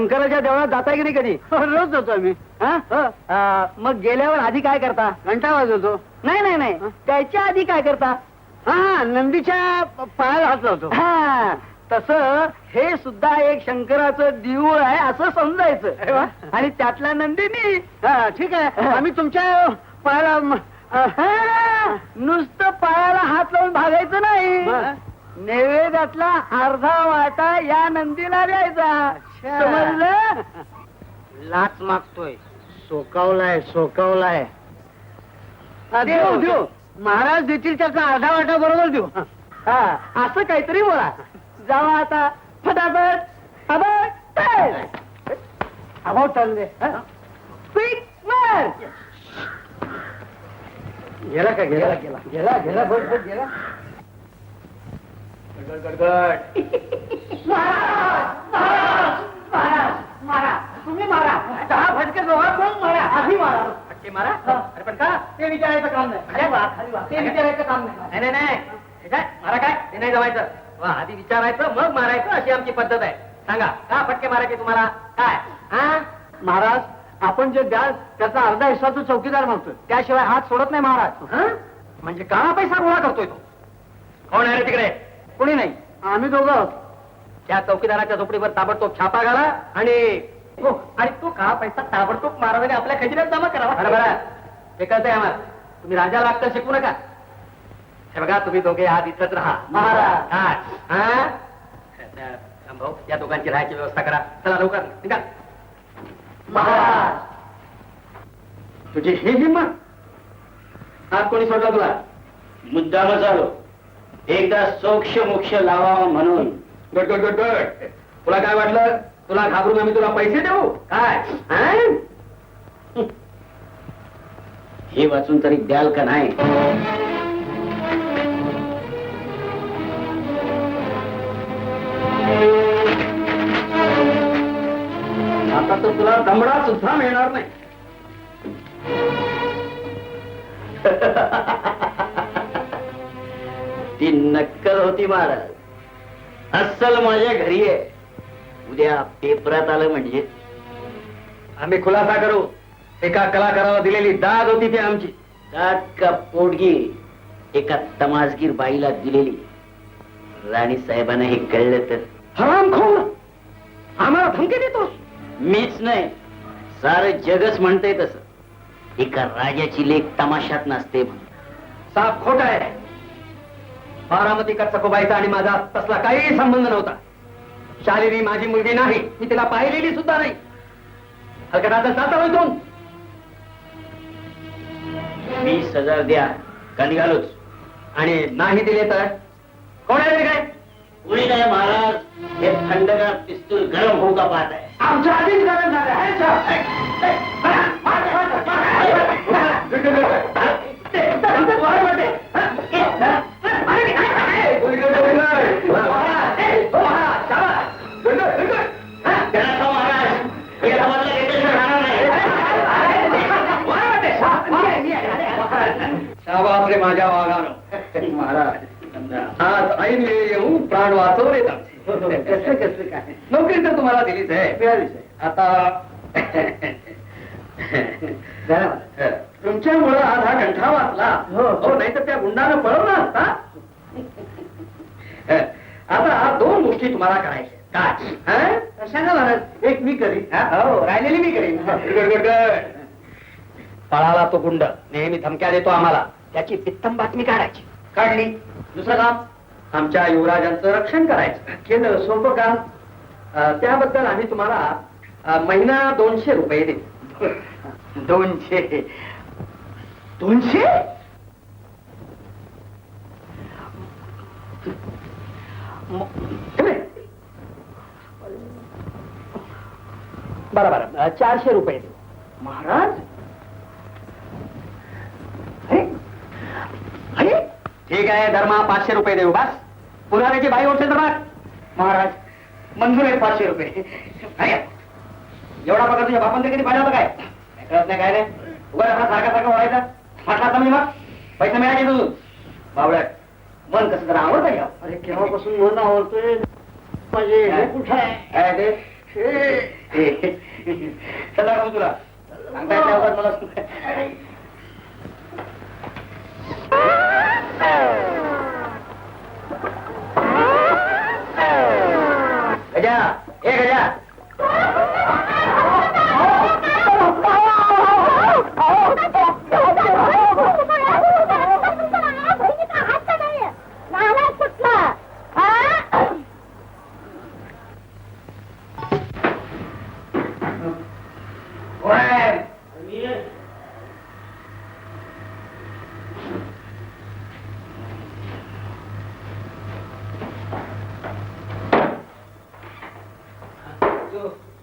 शंकराच्या देवळात जाता की नाही कधी? रोज जातो आम्ही. मग गेल्यावर आधी काय करता? घंटा वाजवतो. नाही त्याच्या आधी काय करता? हा, नंदीच्या पायाला हात लावतो. हा, तसं हे सुद्धा एक शंकराचं देऊळ आहे असं समजायचं. आणि त्यातला नंदिनी. हा, ठीक आहे, आम्ही तुमच्या पायाला नुसतं पायाला हात लावून भागायचं नाही, नैवेद्यातला अर्धा वाटा या नंदीला द्यायचा. समजलं? लाच मागतोय. सोकावलाय. देऊ महाराज देतील त्याचा अर्धा वाटा बरोबर देऊ. हा, असं काहीतरी बोला. जावा आता फटाफट. अबाव चालले. गेला का? गेला बरोबर गेला. तुम्ही मारा. 10 फटके जोरात मारा. आधी मारा. फटके मारा. अरे पण का? ते विचारायचं काम नाही. ते विचारायचं काम नाही. नाही मारा काय? ते नाही जमायचं. वा, आधी विचारायचं मग मारायचं अशी आमची पद्धत आहे. सांगा का फटके मारायचे तुम्हाला? काय? हा, महाराज आपण जे द्याल त्याचा अर्धा हिस्सा तो चौकीदार मागतोय, त्याशिवाय हात सोडत नाही महाराज. म्हणजे काळा पैसा गोळा करतोय तो. कोण आहे रे तिकडे? कोणी नाही, आम्ही दोघं आहोत. त्या चौकीदाराच्या झोपडीवर ताबडतोब छापा घाला आणि तो काळा पैसा ताबडतोब महाराजांनी आपल्या खजिन्यात जमा करावा. बरं, हे कळतंय आम्हाला. तुम्ही राजाला अक्कल शिकवू नका. हे बघा, तुम्ही दोघे आत इथंच राहा. महाराज भाऊ, या दोघांची राहायची व्यवस्था करा. चला लवकर निघा. महाराज, तुझी ही हिंमत? हात कोणी सोडला तुला? मुद्दामच आलो, एकदा सोक्ष मोक्ष लावावा म्हणून. गट. तुला काय वाटलं? तुला घाबरून आम्ही तुला पैसे देऊ काय? हे वाचून तरी द्याल का नाही? आता तर तुला दमडा सुद्धा मिळणार नाही. ती नक्कल होती महाराज. अस्सल माझ्या घरी आहे. उद्या पेपरात आलं म्हणजे आम्ही खुलासा करू. एका कलाकाराला दिलेली दाद होती ती आमची. दात का पोटगी एका तमासगीर बाईला दिलेली. राणी साहेबांना हे कळलं तर हरामखोर, आम्हाला धमकी देतोस? मीच नाही, सारं जगच म्हणतंय तसं. एका राजाची लेक तमाशात नसते म्हणून. साफ खोट आहे. बारामतीकर सखोबाईचा आणि माझा तसला काही संबंध नव्हता. शालिनी माझी मुलगी नाही, मी तिला पाहिलेली सुद्धा नाही. हलकटाचा जाता इथून. 20,000 द्या का निघालोच. आणि नाही दिले तर कोण आहे काय? कोणी काय महाराज, हे थंडगार पिस्तूल गरम होऊ का पाहत आहे. आमच्या आधीच गरम झालं आहे. शाबास रे माझ्या वाघानं. महाराज, आज ऐन वेळी येऊन प्राण वाचवले. कसले काय? नोकरी तर तुम्हाला दिलीच आहे. आता तुमच्यामुळं आज हा कंठा वाचला. हो, नाही तर त्या गुंडानं पळवला असता. आता 2 गोष्टी तुम्हाला करायच्या. काय? कशाला महाराज? एक मी करीन. हो, राहिलेली मी करीन. पळाला तो गुंड, नेहमी धमक्या देतो आम्हाला. त्याची पित्तम बातमी काढायची. काढली. दुसरं काम, आमच्या युवराजांचं रक्षण करायचं. केलं, सोपं काम. त्याबद्दल आम्ही तुम्हाला महिना 200 रुपये देऊ. 200? बरं 400 रुपये देऊ. महाराज, ठीक आहे, धर्मा 500 रुपये देऊ. बस, पुन्हा त्याची बाई ओळखेल तर महाराज मंजूर आहे 500 रुपये. एवढा पगार तुझ्या बापांकडे कधी पाहिला होता काय? कळत नाही काय नाही. उगाच आपला सारखा ओढायचा. म्हटला मी मग पैसे मिळाले तू बावळ्यात. मन कसं जरा आवडतं घ्या. अरे केव्हापासून मन आवडतोय माझे. कुठं आहे ते? चला राहू तुला सांगता येत नाही मला गजा ए गजा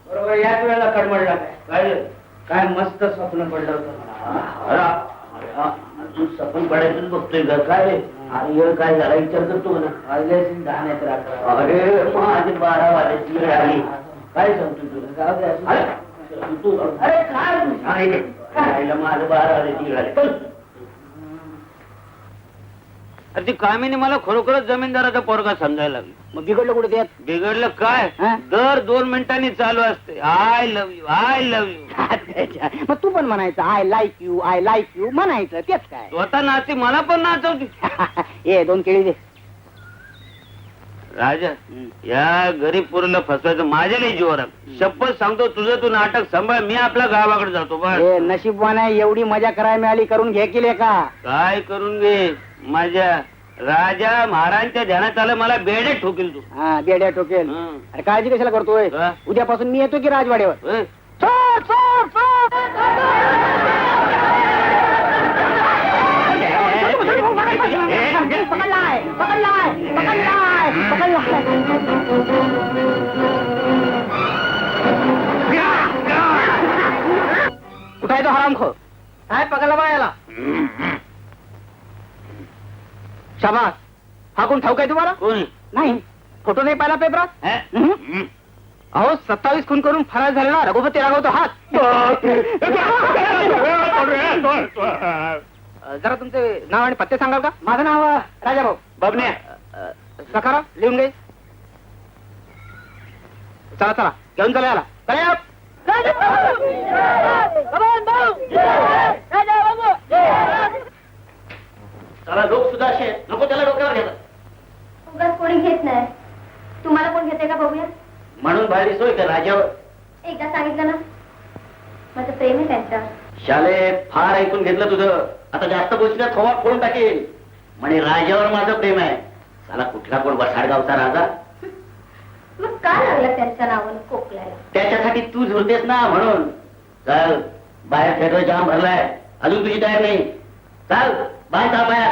बरोबर याच वेळेला कडमडला काय काय मस्त स्वप्न पडलं होतं अजून स्वप्न पडायचं बघतोय का काय अरे काय झाला विचार करतो ना अरे माझी 12 वाजायची वेळ आली काय सांगतो तुला अरे काय माझं 12 वाजायची वेळ आली अरे ती कामिनी मला खरोखरच जमीनदाराचा पोरगा समजायला लागली. मग बिघडलं कुठे त्यात बिघडलं काय हा? दर 2 मिनिटांनी चालू असते I love you I love you. मग तू पण म्हणायचं आय लाईक यू म्हणायचं तेच काय स्वतः नाचते मला पण नाचवते. ए 2 केळी दे राजा या गरीब पोरीला फसवायचं माझ्या नाही जीवर आहे. शपथ सांगतो तुझं तू नाटक सांभाळ मी आपल्या गावाकडे जातो बस. ए नशीबवान आहे एवढी मजा करायला मिळाली करून घे केली का काय करून घे माझ्या राजा महाराजांच्या ध्यानात आलं मला बेडे ठोकील तू. हा बेड्या टोकेल हं. अरे काळजी कशाला करतोय का? उद्यापासून मी येतो की राजवाड्यावर होय? पकडलाय पकडलाय पकडलाय पकडलाय कुठे आहे तो हरामखोर काय पकडला बाळाला शाबास हा कोण ठाऊक आहे तुम्हाला कोणी नाही फोटो नाही पाहिला पेपरात हं? अहो 27 खून करून फरार झालेला रघुपती राघवतो हात जरा तुमचे नाव आणि पत्ते सांगाल का माझं नाव राजाभाऊ बबन्या सकारा लिहून घे चला चला घेऊन चला याला चला लोक सुद्धा असे नको त्याला डोक्यावर घेतात उगाच कोणी घेत नाही तुम्हाला कोण घेते का बघूया म्हणून बाहेर दिसतोय का राजावर एकदा सांगितलं ना माझं प्रेम आहे त्यांच्यावर. शाले फार ऐकून घेतलं तुझं आता जास्त बोलशील थोवा फोडून टाकेल म्हणे राजावर माझं प्रेम आहे साला कुठला कोण वसाडगावचा राजा मग का लागलं त्यांच्या नावानं कोकलायला त्याच्यासाठी तू झुरतेस ना म्हणून चल बाहेर फेटो जाम भरलाय अजून तुझी तयार नाही चल बाहेर चाल बाहेर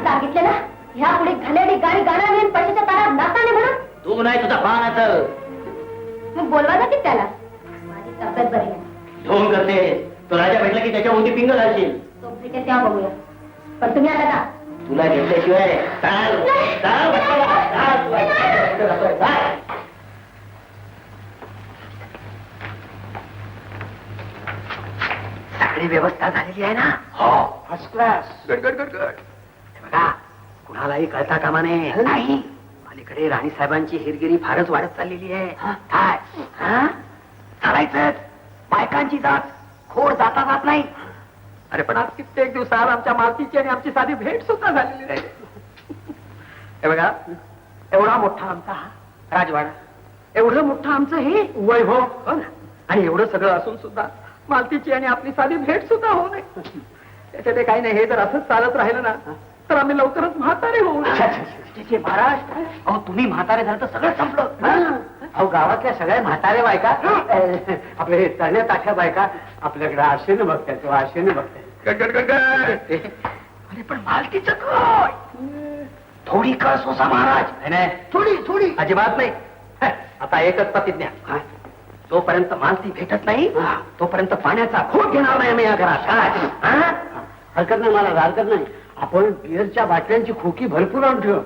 सांगितलं ना ह्या पुढे घाणेरडी गाणी गाणं आणि पैशाच्या तारात नाचाने म्हणून तू नाही तुझा पान असल मग बोलवा जाते त्याला माझी तब्येत बरी नाही ढोंग करते तो राजा भेटला की त्याच्या ओंदी पिंग घालशील तो भेटेल तेव्हा बघूया पण तुम्ही आला का तुला घेतल्याशिवाय चाल चाल चाल. सगळी व्यवस्था झालेली आहे ना हो फर्स्ट क्लास गड गड गड गड बघा कुणालाही कळता कामा नये नाही अलीकडे राणी साहेबांची हिरगिरी फारच वाढत चाललेली आहे काय चालायचं बायकांची जात खोड जाता जात नाही अरे पण आज कित्येक दिवसात आमच्या मालतीची आणि आमची साधी भेट सुद्धा झालेली नाही हे बघा एवढा मोठा आमचा हा राजवाडा एवढं मोठं आमचं हे वैभव हो ना आणि एवढं सगळं असून सुद्धा मालतीची आणि आपली साधी भेट सुद्धा होऊ नये त्याच्यात काही नाही हे जर असंच चालत राहिलं ना तर आम्ही लवकरच म्हातारे होऊ महाराज अहो तुम्ही म्हातारे झालं तर सगळं संपलं अहो गावातल्या सगळ्या म्हातारे बायका आपले तळण्या ताठ्या बायका आपल्याकडे आशेने बघताय तो आशेने बघताय अरे पण मालतीचं काय थोडी कळ सोसा महाराज नाही थोडी थोडी अजिबात नाही आता एकच प्रतिज्ञा जोपर्यंत मालती भेटत नाही तोपर्यंत पाण्याचा घोट घेणार नाही मी या घरात हरकत नाही मला हरकत नाही आपण बिअरच्या बाटल्यांची खोकी भरपूर आणून ठेव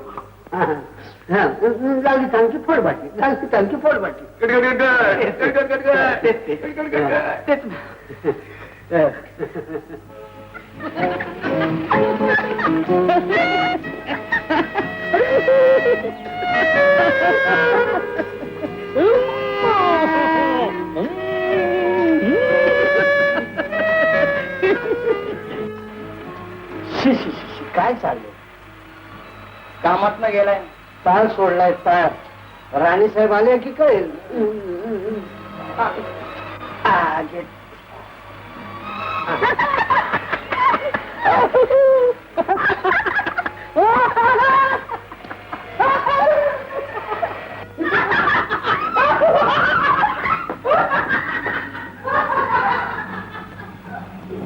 लागली चांगली फोड बाटली लागली चांगली फोड बाटली तेच काय चाललंय? कामात न गेलाय, ताळ सोडलाय ताळ. राणी साहेब आले की कळेल.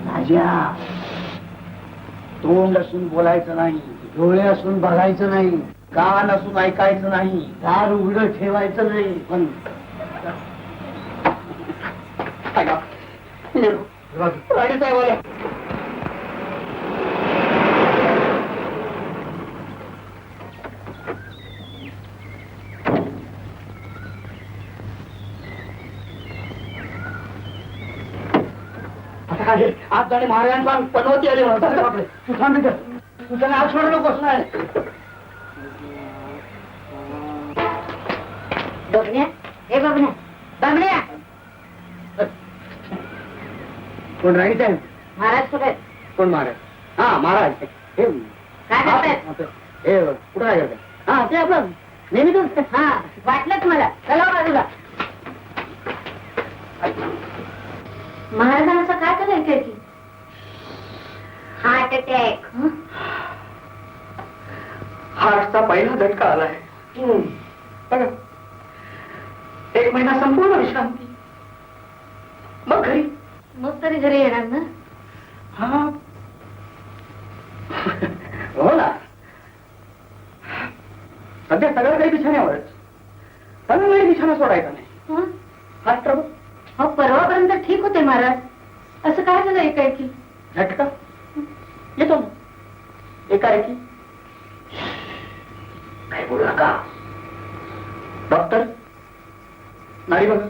राजा, तोंड असून बोलायचं नाही, डोळे असून बघायचं नाही, कान असून ऐकायचं नाही, दार उघडं ठेवायचं नाही. पण राणी साहेब आले. आज जाणे महाराजांचा पनवती आली म्हणून. तू थांब इथं. तू त्याला आज सोडू नकोस. नाही बघण्या, हे बघण्या, बघण्या. कोण? राणी साहेब. महाराज कुठे आहेत? कोण महाराज? हा महाराज. हे काय करतायत? हे कुठं काय करताय? हा ते आपलं नेहमीच. हा, वाटलंच मला. चला बाजूला. महाराजांचं काय करायचंय की? Heart attack. हार्टचा पहिला झटका आलाय. बघा, 1 महिना संपूर्ण विश्रांती, मग घरी. मग तरी घरी येणार ना? हा हो ना. सध्या सगळं काही बिछाण्यावरच. सगळं काही बिछाना सोडायचा नाही. हं? Heart trouble. हो, परवापर्यंत ठीक होते महाराज. असं काय झालं एकाएकी? झटका येतो ना एकाएकी. काय बोलू नका. डॉक्टर, नाडी बघा.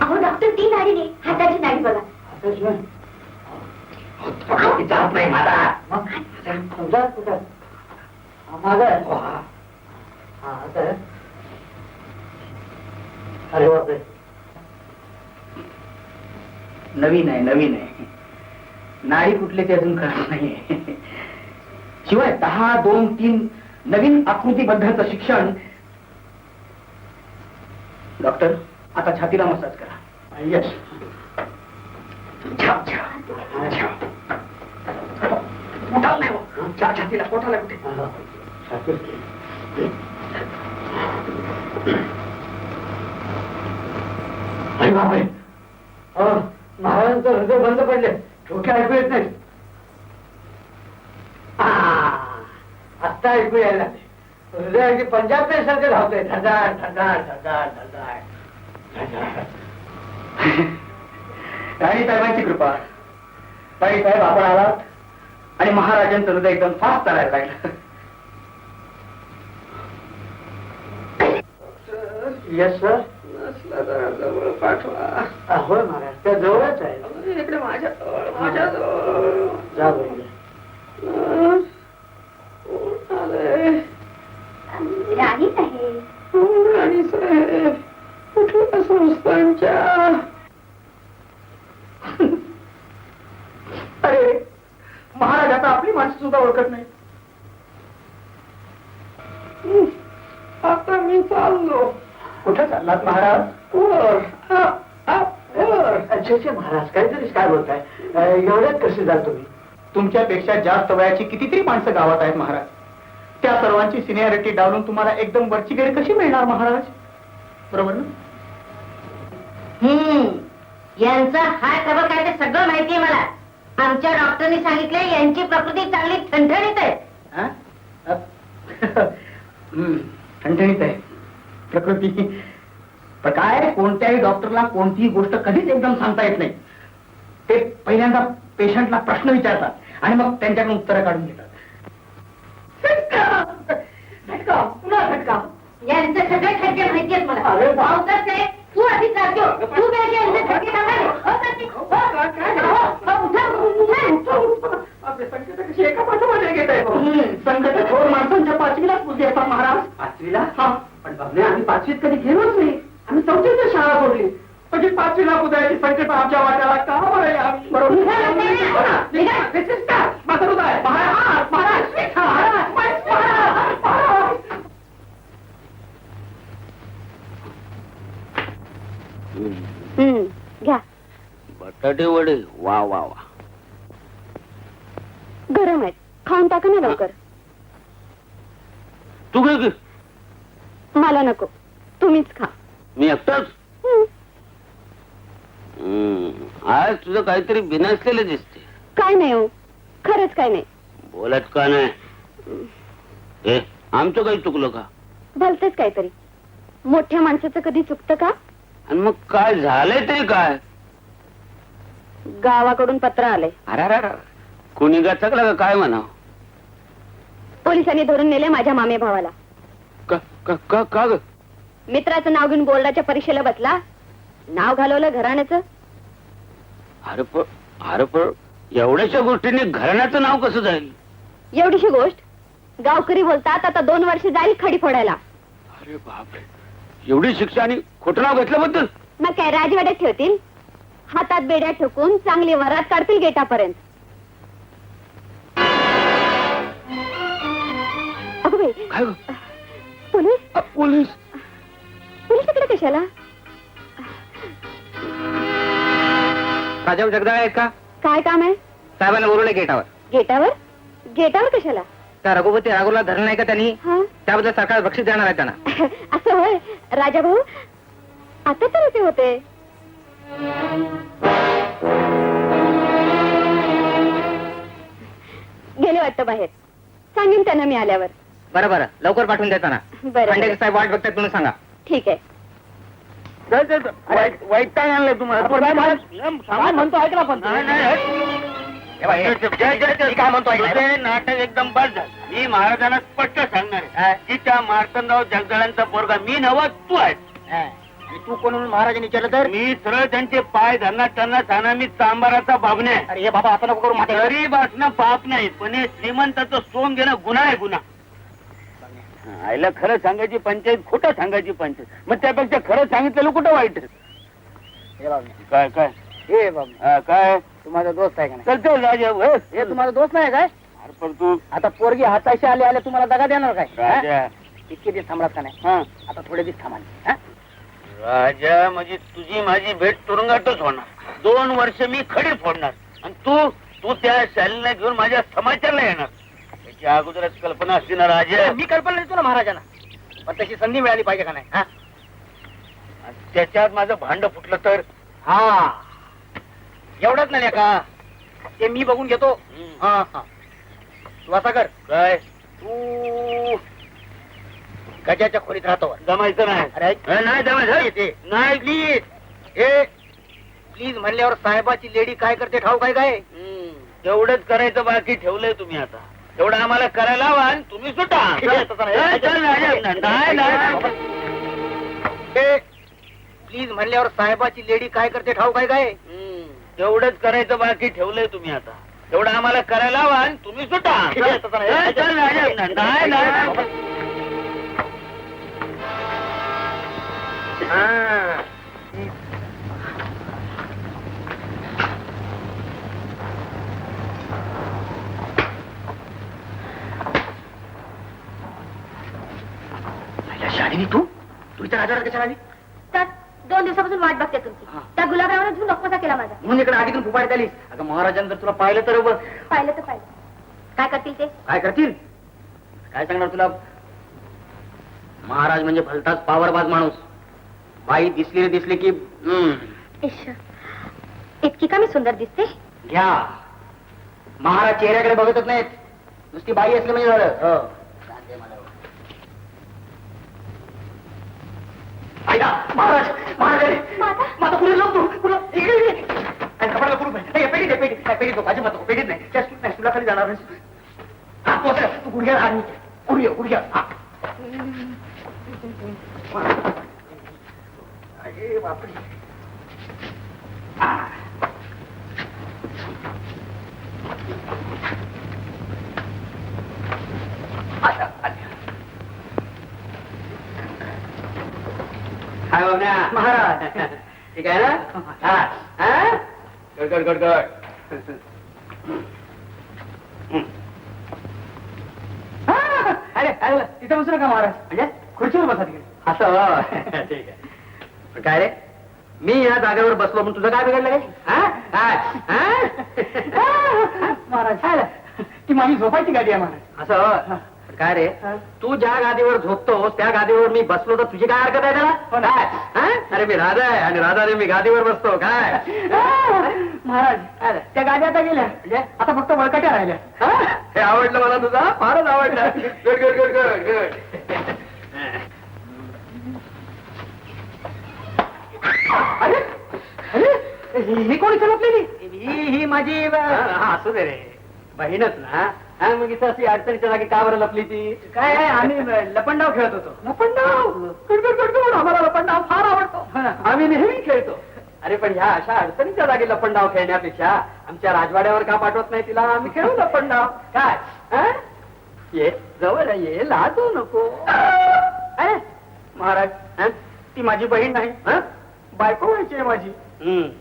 अहो डॉक्टर, ती नाडी नाही, हाताची नाडी बघा. जात नाही मला. अरे बापरे. नवीन आहे. नाडी कुठले ते अजून कळत नाहीये. शिवाय 10, 2, 3 नवीन आकृतीबद्धचं शिक्षण. डॉक्टर, आता छातीला मसाज करा. यस. पोटाला नाही हो. छातीला, पोटाला कुठे? अरे बापरे. महाराजांचं हृदय बंद पडले. डोके ऐकू येत नाही. आत्ता ऐकू यायला लागले. हृदय अगदी पंजाब सारखे धावतंय. ढगाळ ढगाळ ढगाळ ढगाळ ढगाळ. राणी साहेबांची कृपा. राणी साहेब, आपण आलात आणि महाराजांचं हृदय एकदम फास्ट चालायला लागलं. Yes sir. जवळ पाठवा. होय महाराज, त्या जवळच आहे. इकडे माझ्या जवळ. जा बरोबर. राणी साहेब. राणी साहेब, कुठल्या संस्थांच्या? अरे महाराज आता आपली माणसं सुद्धा ओळखत नाही. आता मी चाललो. कुठे चाललात महाराज? वर. अच्छा महाराज, काहीतरी काय बोलताय? एवढ्यात कसे जाल तुम्ही? तुमच्यापेक्षा जास्त वयाची कितीतरी माणसं गावात आहेत महाराज. त्या सर्वांची सिनियरिटी डावलून तुम्हाला एकदम वरची गेडी कशी मिळणार महाराज? बरोबर ना? यांचा हार्ट ट्रबल काय ते सगळं माहितीये मला. आमच्या डॉक्टरनी सांगितले यांची प्रकृती चांगली ठणठणीत आहे. ठणठणीत आहे प्रकृती. पण काय, कोणत्याही डॉक्टरला कोणतीही गोष्ट कधीच एकदम सांगता येत नाही. ते पहिल्यांदा पेशंटला प्रश्न विचारतात आणि मग त्यांच्याकडून उत्तरं काढून घेतात. झटका, पुन्हा झटका. यांचे सगळे खड्डे माहिती आहेत मला. अरे वा. पावसात ते तू आधी जातो. तू बॅग यांचे खड्डे आपले संकट कशी एका पाठोपाठ घेत आहे. संकट थोर माणसांच्या 5वीलाच बुद्धी असतात महाराज. 5वीला? हा. पण बाबने, आम्ही 5वीत कधी गेलोच नाही. आम्ही 4थीत शाळा सोडली. म्हणजे 5 लाख उदयाची संकट आमच्या वाट्याला का बरं यावी? बरोबर. हो ना, निघा. This is का? माझं हृदय. महाराज, महाराज, महाराज, महाराज, महाराज. घ्या. बटाटे वडे वा वा वा. गरम आहेत, खाऊन टाका ना लवकर. तू काय कर? मला नको, तुम्हीच खा. मी एकटाच. हं. आज तुझं काहीतरी बिनसलेलं दिसते. काय नाही हो, खरंच काय नाही. बोलत का नाही? ए, आमचं काही चुकलं का? भलतेच काहीतरी. मोठ्या माणसाचं कधी चुकतं का? आणि मग काय झालंय तरी काय? गावाकडून पत्र आलंय. अरे कुणी गचकला का काय म्हणा? पोलिसांनी धरून नेले माझ्या मामे भावाला. का ग? मित्राचं नाव घेऊन बोर्डाच्या परीक्षेला बसला, नाव घालवलं घराण्याचं. अरे पण एवढ्याशा गोष्टीने घराण्याचं नाव कसं जाईल? एवढीशी गोष्ट गावकरी बोलतात आता 2 वर्ष जाईल खडी फोडायला. अरे बापरे, एवढी शिक्षा आणि खोटं नाव घेतल्याबद्दल? मग काय राजवाड्यात ठेवतील, हातात बेड्या ठोकून चांगली वरात काढतील गेटापर्यंत. अगं बाई, काय ग? Police police? पोलीस इकडे कशाला? राजाभाऊ जगदाळे आहेत का? काय काम आहे? साहेबांना बोलवलंय गेटावर. गेटावर? गेटावर कशाला? त्या रघुपती राघवला धरलं नाही का त्यांनी? हा? त्याबद्दल सरकार बक्षीस देणार आहे त्यांना. असं होय राजा भाऊ, आता तर असे होते. गेले वाटतं बाहेर. सांगेन त्यांना मी आल्यावर. बरं बरं, लवकर पाठवून देता ना. बरं. खांडेकर साहेब वाट बघतात म्हणून सांगा. ठीक आहे. वाईट काय आणलंय तुम्हाला? काय म्हणतो ऐकला पण. काय म्हणतो ऐकला? नाटक एकदम बस झालं. मी महाराजांना स्पष्ट सांगणार आहे की त्या मार्तंडराव जगदाळांचा पोरगा मी नवा तू आहे. तू कोण म्हणून महाराजांनी विचारलं तर? मी सरळ त्यांचे पाय धरणार, त्यांना सांगणार मी चांबाराचा बाबणे. अरे हे बाबा आता नको करू. माझ्या गरीब असणं पाप नाही, पण हे श्रीमंताचं सोंग घेणं गुन्हा आहे, गुन्हा. आईला खरं सांगायची पंचायत, खोटं सांगायची पंचायत. मग त्यापेक्षा खरं सांगितलेलं कुठं वाईट? काय काय हे बाबा, हा, काय तू माझा दोस्त आहे का नाही? चलतो राजा. हे तुम्हाला दोस्त नाही काय? अरे पण तू आता पोरगी हाताशी आले आले तुम्हाला दगा देणार काय? राजा, इतके दिवस थांबलात का नाही? हा आता थोडे दिवस थांबा. राजा, म्हणजे तुझी माझी भेट तुरुंगातच होणार. 2 वर्ष मी खडी फोडणार आणि तू त्या शालीला घेऊन माझ्या समाचारला येणार. त्याची अगोदरच कल्पना असते ना राजा. मी कल्पना देतो ना महाराजांना, पण तशी संधी मिळाली पाहिजे का नाही? आणि त्याच्यात माझं भांड फुटलं तर? हा, एवढंच नाही का? ते मी बघून घेतो. हा हा, तू असा कर, काय तू गजाच्या खोलीत राहतो. जमायचं नाही? अरे नाही जमायचं. नाही प्लीज, हे प्लीज म्हणल्यावर साहेबाची लेडी काय करते ठाऊ काय काय? तेवढंच करायचं बाकी ठेवलंय तुम्ही. आता तेवढं आम्हाला करायला हवं आणि तुम्ही सुटा. प्लीज म्हणल्यावर साहेबाची लेडी काय करते ठाऊ काय काय? तेवढंच करायचं बाकी ठेवलंय तुम्ही. आता तेवढं आम्हाला करायला हवं आणि तुम्ही सुटा. शालिनी, तू इथं राजावर कशाला आली? त्यात 2 दिवसापासून वाट बघते तुमची. त्या गुलाबरावाने तू नकोसा केला माझा. म्हणून इकडे आगीतून फुपाडीत आलीस. अगं महाराजांनी जर तुला पाहिलं तर पाहिलं तर पाहिलं, काय करतील ते? काय करतील? काय सांगणार तुला? महाराज म्हणजे भलताच पावरबाज माणूस. बाई दिसले की इश्श, इतकी का मी सुंदर दिसते? घ्या. महाराज चेहऱ्याकडे बघतच नाहीत, नुसती बाई असली म्हणजे झालं. ऐका महाराज, माझा पुढे लोक कपड्याला पुढे पेटीत लोक अजिबात पेटीत नाही. तुला खाली जाणार तू गुडघ्या आणि गुडघ्या. अरे बापरे. महाराज ठीक आहे ना? हा? गड गड गड गड. अरे अरे तिथे बसू नका महाराज म्हणजे खुर्चीवर बसा तिकडे. असं ठीक आहे. पण काय रे, मी या जागेवर बसलो म्हणून तुझं काय बिघडलं रे? हा? काय? हा? महाराज ती माझी झोपायची गाडी आहे महाराज. असं काय रे, तू ज्या गादीवर झोपतोस त्या गादीवर मी बसलो तर तुझी काय हरकत आहे त्याला? काय? हा? अरे मी राजा आहे आणि राजाने मी गादीवर बसतो काय? महाराज त्या गाड्या आता गेल्या म्हणजे आता फक्त वळकट्या राहिल्या. हा? हे आवडलं मला तुझा, फारच आवडलं. Good good good good good. अरे अरे ही कोणी चलपलेली? ही माझी असू दे रे, बहीणच ना. हा, मग इथं अशी अडचणीच्या जागी का बरं लपली ती? काय आहे, आम्ही लपंडाव खेळत होतो. लपंडाव? Good good good good. आम्हाला लपंडाव फार आवडतो. आम्ही नेहमी खेळतो. अरे पण ह्या अशा अडचणीच्या जागी लपंडाव खेळण्यापेक्षा आमच्या राजवाड्यावर का पाठवत नाही तिला? आम्ही खेळू लपंडाव. काय? हा? ये जवळ ये, लाजू नको. अरे महाराज, हा? ती माझी बहीण नाही, हा? बायको व्हायची आहे माझी.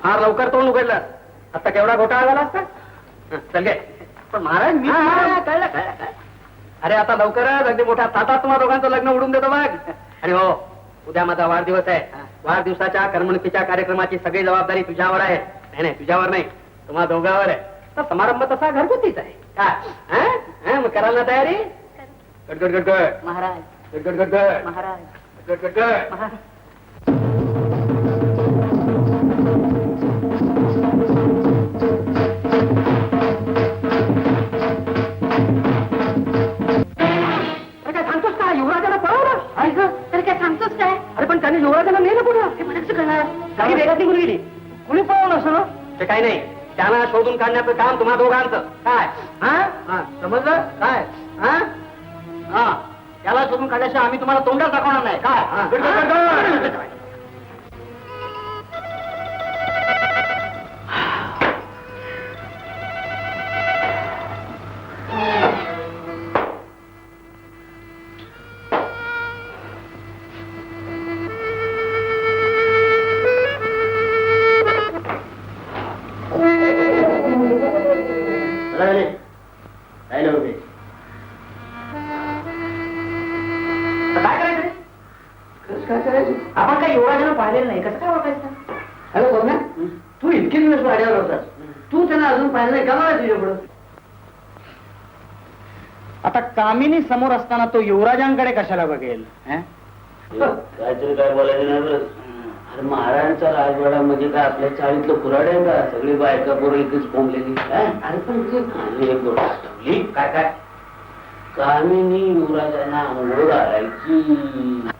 फार लवकर तोंड उघडलं. आता केवढा घोटाळा झाला असता. चल गे. पण महाराज मी कळलं कळलं. अरे आता लवकरच अगदी मोठ्या तातात तुम्हा दोघांचं लग्न उडून देतो बघ. आणि हो, उद्या माझा वाढदिवस आहे. वाढदिवसाच्या करमणुकीच्या कार्यक्रमाची सगळी जबाबदारी तुझ्यावर आहे. नाही नाही, तुझ्यावर नाही, तुम्हा दोघांवर आहे. तर समारंभ तसा घरगुतीच आहे. काय? मग कराल ना तयारी? गड गड गड गड. महाराज गड गड गड गड. महाराज गड गड गड. महाराज काय सांगतोस का? युवराजाला पळवलं? तर काय सांगतोस काय? अरे पण त्यांनी युवराजाला नेलं पुढं. ते मला कसं कळणार? गाडी वेगात निघून गेली. कुणी पळवलं असं? ते काही नाही, त्यांना शोधून काढण्याचं काम तुम्हा दोघांचं. काय? हा? समजलं काय? हा, त्याला शोधून काढल्याशिवाय आम्ही तुम्हाला तोंडात दाखवणार नाही. काय? गड, गड, गड, गड. आपण काय युवराजांना पाहिलेलं नाही, कसं काय ओळखायचं? हॅलो सोम्या, तू इतके दिवस वाड्यावर होतास, तू त्यांना अजून पाहिलं नाही का? मला तुझ्याकडं आता कामिनी समोर असताना तो युवराजांकडे कशाला बघेल? काहीतरी काय बोलायचं नाही बरं. अरे महाराजांचा राजवाडा म्हणजे काय आपल्या चाळीतलं कुऱ्हाड आहे का? सगळी बायका पोरं इथेच कोंबलेली. अरे पण ते एक गोष्ट आठवली. काय काय? कामिनी युवराजांना अंघोळ घालायची.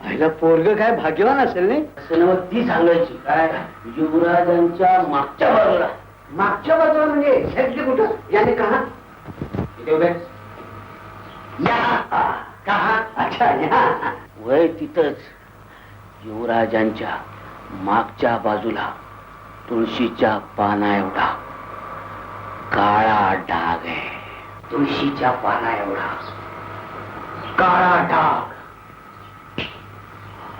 पहिला पोरग काय भाग्यवान असेल नाही? असं नव्हतं, ती सांगायची. काय? युवराजांच्या मागच्या बाजूला. मागच्या बाजूला म्हणजे एक्झॅक्टली कुठं? याने कहा? इथे उभे. कहा? अच्छा, या. वय तिथंच युवराजांच्या मागच्या बाजूला तुळशीच्या पाना एवढा काळा डाग आहे. तुळशीच्या पाना एवढा काळा डाग.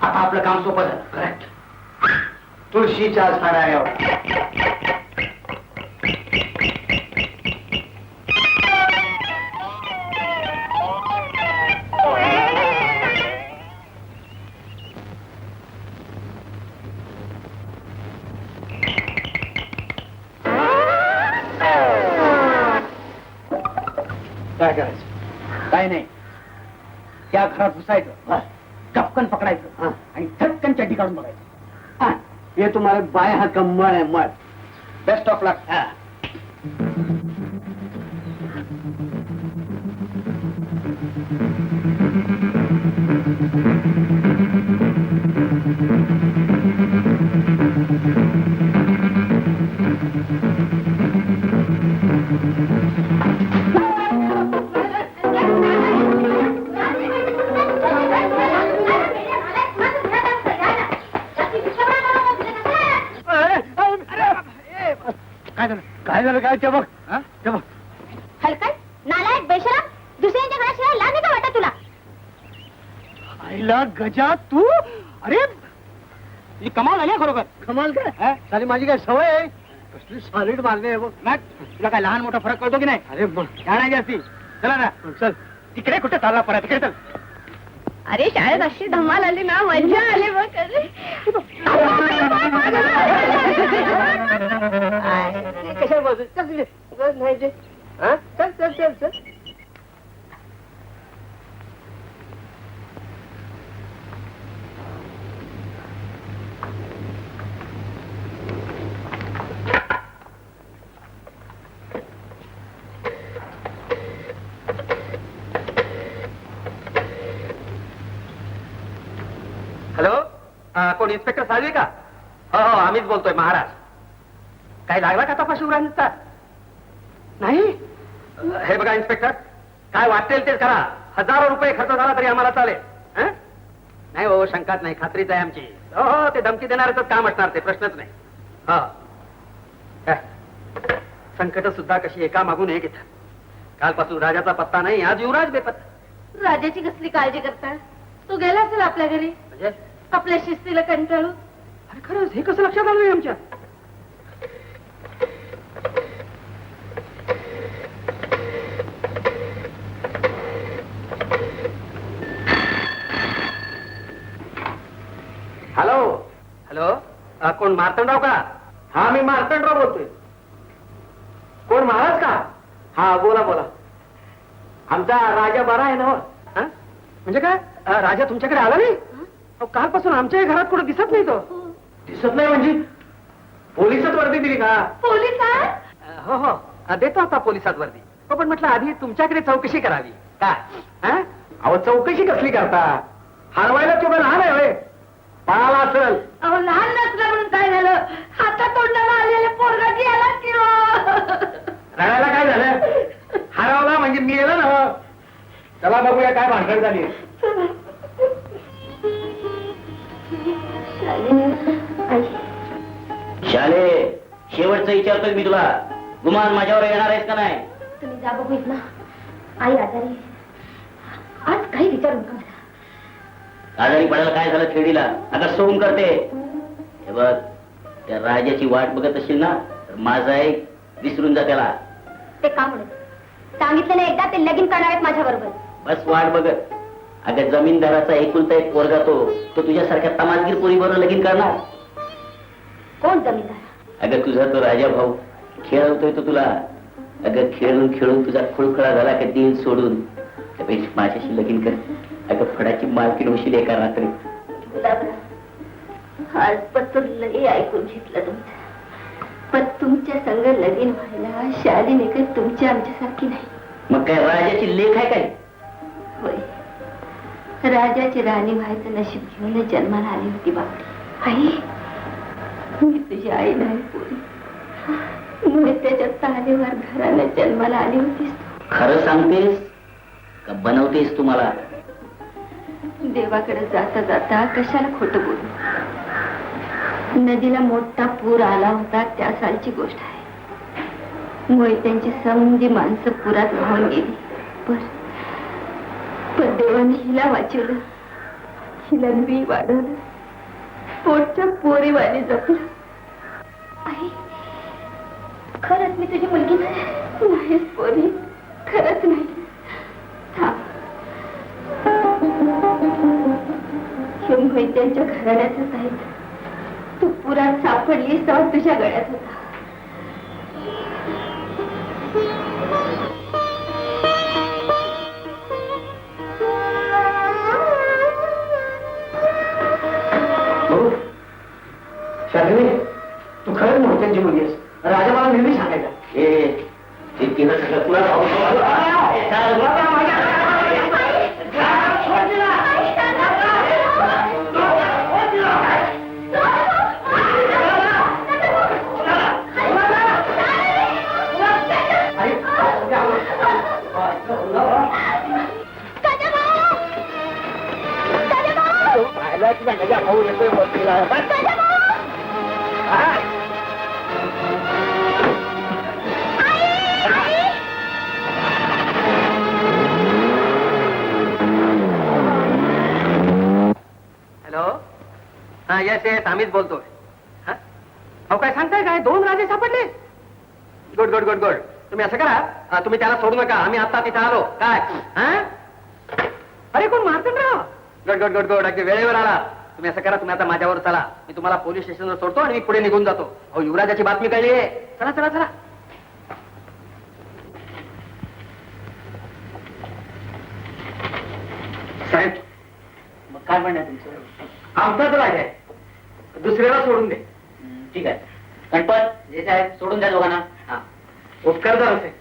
आता आपलं काम सोपं झालं. करेक्ट. तुळशीच्या झाडा एवढा. काय करायचं? काय नाही, त्या घरात घुसायचं, टपकन पकडायचं आणि झटकन चड्डी काढून बघायचं. हे तुम्हाला बाय हा कम्मळ आहे मळ. बेस्ट ऑफ लक. काय झालं? काय चमक? चमक हलकट, नालायक, बेशरम, दुसऱ्यांच्या घराशिवाय लाज का वाटत तुला? आईला गजा तू. अरे तुझी कमाल झाली खरोखर. कमाल हा? काय साली माझी काय सवय आहे कसली सॉलिड मारणे आहे बघ. मग तुला काय लहान मोठा फरक कळतो की नाही? अरे मग नाही जास्ती. चला ना चल तिकडे कुठे चालला परत तिकडे चल. अरे शाळेत अशी धमाल आली ना मजा आली बघ कशाला बोलतो चल तिथे. नाही ते. हा? चल चल चल चल हॅलो कोण इन्स्पेक्टर साळवे का? हो हो आम्हीच बोलतोय महाराज. काय लागला का तपास शिवरायांचा? नाही हे बघा इन्स्पेक्टर काय वाटेल ते करा. हजारो रुपये खर्च झाला तरी आम्हाला चालेल. हं? नाही हो शंकाच नाही खात्रीच आहे आमची. हो हो ते धमकी देणारच काम असणार ते प्रश्नच नाही. हो संकट सुद्धा कशी एका मागून एक येतात. कालपासून राजाचा पत्ता नाही आज युवराज बेपत्ता. राजाची कसली काळजी करता तो गेला असेल आपल्या घरी म्हणजे आपल्या शिस्तीला कंटाळून. अरे खरंच हे कसं लक्षात आलं नाही आमच्या? हॅलो हॅलो कोण मार्तंडराव का? हा मी मार्तंडराव बोलतोय. कोण महाराज का? हा बोला बोला. आमचा राजा बरा आहे ना हो? हं? म्हणजे काय राजा तुमच्याकडे आला नाही? अहो, कालपासून आमच्याही घरात कुठे दिसत नाही तो. दिसत नाही म्हणजे पोलिसात वर्दी दिली का? पोलिसात हो हो देतो आता पोलिसात वर्दी. हो पण म्हटलं आधी तुमच्याकडे चौकशी करावी. काय हं? अहो चौकशी कसली करता? हरवायला तेवढं लहान आहे होय? पळाला असेल. अहो लहान नसलं म्हणून काय झालं हातात तोंडाला आलेले पोरगा गेला किंवा रडायला काय झालं? हरवला म्हणजे मी गेलो ना. चला बघूया काय भांडण झाली. शाले शेवटचं विचारतोय मी तुला. गुमान माझ्यावर येणार आहेस का नाही? तुम्ही जा बघूत ना आई आजारी आज काही विचारू नका. आजारी पडायला काय झालं खेडीला? आता सोंग करते. हे बघ त्या राजाची वाट बघत असशील ना तर माझा एक विसरून जा त्याला. ते का म्हणत सांगितलं नाही एकदा ते लगीन करणार आहेत माझ्या बरोबर. बस वाट बघत. अगं जमीनदाराचा एकुलता एक पोरगा तो तुझ्यासारख्या तमासगीर पोरी बरोबर लगीन करणार? कोण जमीनदार? अगं तुझा तो राजा भाऊ खेळवतोय तो तुला. अगं खेळून खेळून तुझा खुळखुळा झाला का दिन सोडून त्यापेक्षा माझ्याशी लगीन कर. अगं फडाची मालकीण होशील एका रात्री. आज पत्र लई ऐकून घेतलं तुमचं पण तुमच्या संग लगीन व्हायला शालीने काही तुमची आमच्यासारखी नाही. मग काय राजाची लेख आहे काय? होय राजाची राणी व्हायचं नशीब घेऊन जन्माला आली होती बापडी. आई मी तुझी आई नाही पोरी मोत्याच्या तालीवर घराने जन्माला आली होतीस. खरं सांगतेस का बनवतेस तुम्हाला? देवाकडे जाता जाता कशाला खोटं बोलू. नदीला मोठा पूर आला होता त्या सालची गोष्ट आहे. मोहित्यांची समधी माणसं पुरात वाहून गेली. पण देवाने हिला वाचवलं. हिला मी वाढवलं. पोटच्या पोरीवाणी जपलं. आई खरंच मी तुझी मुलगी नाही पोरी खरंच नाही. मोहित्यांच्या घराण्याच आहे. तू पुरात सापडलीस तेव्हा तुझ्या गळ्यात होता. शालिनी तू खरंच मोठ्यांची मुलगी आहेस. राजा मला नेहमी सांगायचा. भाऊ येतोय वरतीला. हॅलो हा येस येस आम्हीच बोलतोय. हा? अहो काय सांगताय काय 2 राजे सापडले? Good good good good. तुम्ही असं करा, तुम्ही त्याला सोडू नका, आम्ही आता तिथे आलो. काय हा? अरे कोण Martandrao? Good good good good, अगदी वेळेवर आला. तुम्ही असं करा, तुम्ही आता माझ्यावर चला, मी तुम्हाला पोलीस स्टेशनवर सोडतो आणि मी पुढे निघून जातो. अहो युवराजाची बातमी कळली आहे. चला चला चला. साहेब मग काय म्हणणं आहे तुमचं? आमचाच राज आहे, दुसऱ्याला सोडून दे. ठीक आहे. गणपत जे साहेब सोडून द्या दोघांना. हा उपकार झाला साहेब.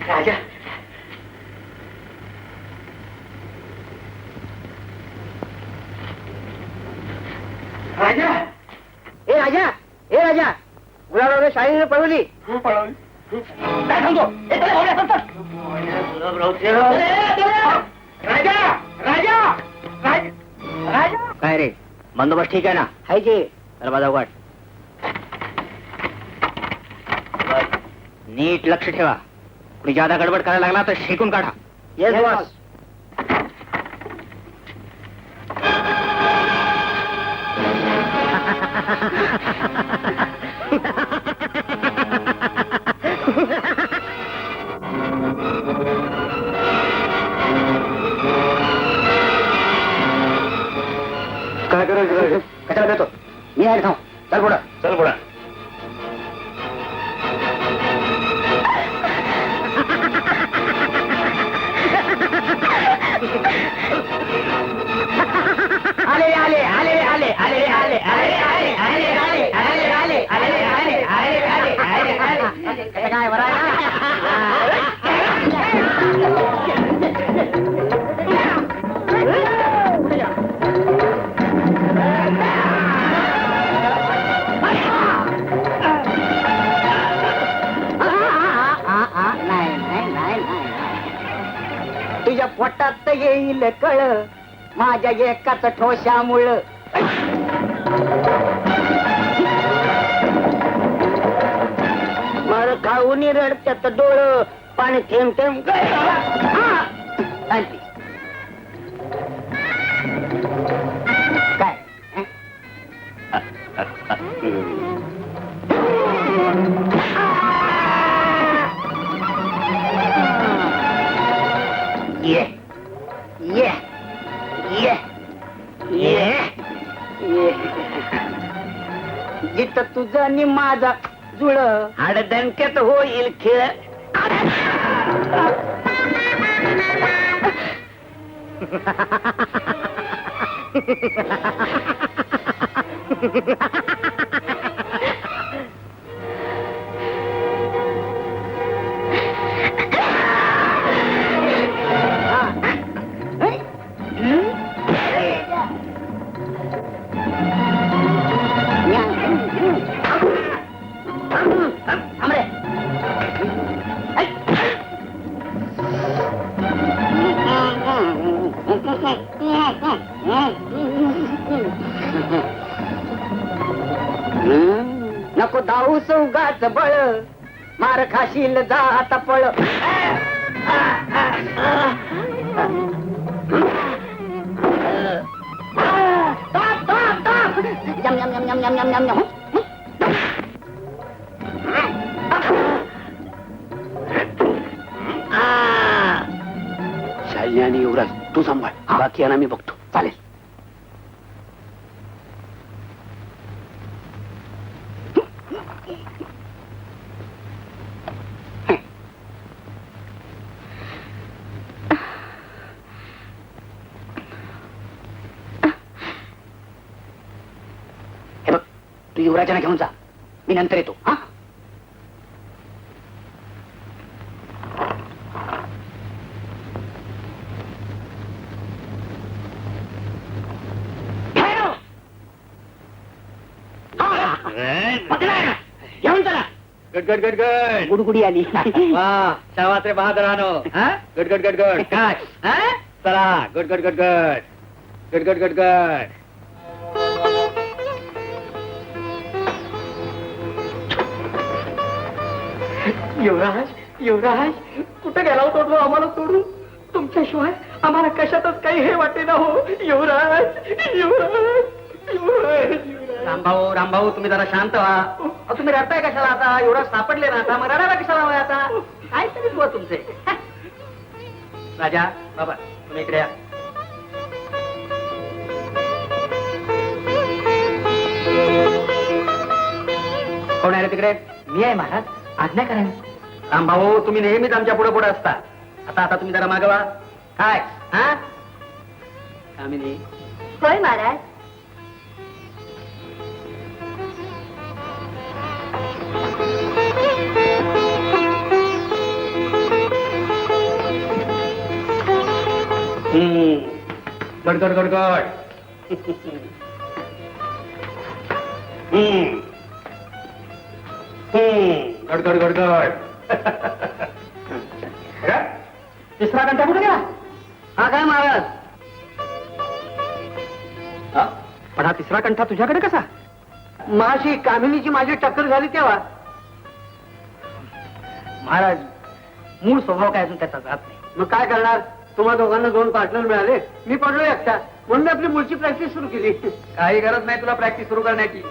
राजा राजा ए राजा, ए राजा, गुलाबराव शाळेने पळवली. पळवली. काय सांगतो? ए, चला, ओढ्या, चल, चल. राजा राजा राजा. काय रे, बंदोबस्त ठीक आहे ना? हाय की. दरवाजा उघड. नीट लक्ष ठेवा, कुणी जादा गडबड करायला लागला तर शेकून काढा. Yes boss. काय करायचं? कशाला देतो? मी आहे थांब. चल पुढं. चल पुढे. आले आले आले आले आले आले आले आले आले आले आले आले आले आले आले आले आले. काय बरं नाही नाही नाही नाही. तुझ्या पोटात येईल कळ माझ्या एकाच ठोशामुळं. मर खाऊन रडत्यात डोळ पाणी थेंब थेंब. काय ये ये ये ये ये. जिथं तुझं आणि माझा जुळ हाडदणक्यात होईल खेळ. नको धावू सौगाच बळ मार खाशील जा आता पळ. शालिनी आणि युवराज तू सांभाळ, बाकी यांना मी बघतो. चालेल. हे बघ, तू युवराजांना घेऊन जा, मी नंतर येतो. हा घेऊन चला. Good good good good. गुडगुडी आली. वा शाबास रे बहादरानो. Good good good good. काय चला. Good good good good. Good good good good. युवराज युवराज कुठे गेला होता तो आम्हाला सोडून? तुमच्याशिवाय आम्हाला कशातच काही हे वाटे ना हो. युवराज युवराज युवराज रामभाऊ रामभाऊ तुम्ही जरा शांत व्हा. अहो, तुम्ही रडताय कशाला आता? एवढं सापडले ना आता, मग रडायला कशाला हवंय आता? काय तरी बुवा तुमचे. राजा बाबा तुम्ही इकडे या. कोण आहे रे तिकडे? मी आहे महाराज, आज्ञा करा. रामभाऊ तुम्ही नेहमीच आमच्या पुढे पुढे असता. आता तुम्ही जरा मागवा. काय हा कामिनी? होय महाराज. गडगड गडगड. गडगड गडगड. तिसरा कंठा कुठे गेला? हा काय महाराज? पण हा तिसरा कंठा तुझ्याकडे कसा? माझी कामिनीची माझी टक्कर झाली तेव्हा. महाराज मूळ स्वभाव काय अजून त्याचा जात नाही. मग काय करणार? तुम्हा दोघांना 2 पार्टनर मिळाले, मी पडलो एकटा, म्हणून मी आपली मुळची प्रॅक्टिस सुरू केली. काही गरज नाही तुला प्रॅक्टिस सुरू करण्याची.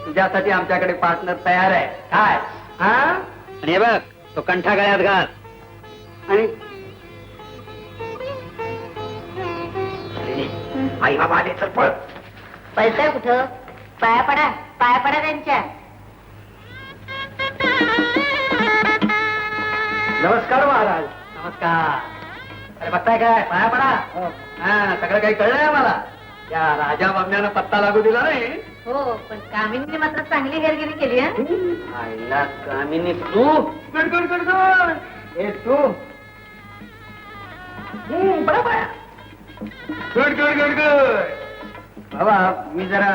तुझ्यासाठी आमच्याकडे पार्टनर तयार आहे. काय हा आणि हे बघ तो कंठा गळ्यात घाल. आणि आई बाबा आले तर पळ. पैसा कुठं? पाया पडा त्यांच्या. नमस्कार महाराज. नमस्कार. अरे बघताय काय? पाया पडा. हा सगळं काही कळलंय मला. त्या राजा बामण्यानं पत्ता लागू दिला नाही. हो, पण कामिनीने मात्र चांगली हेरगिरी केली. आईला कामिनी तू गड गड गड गड. हे तू पडा पाया. गड गड गड गड. बाबा मी जरा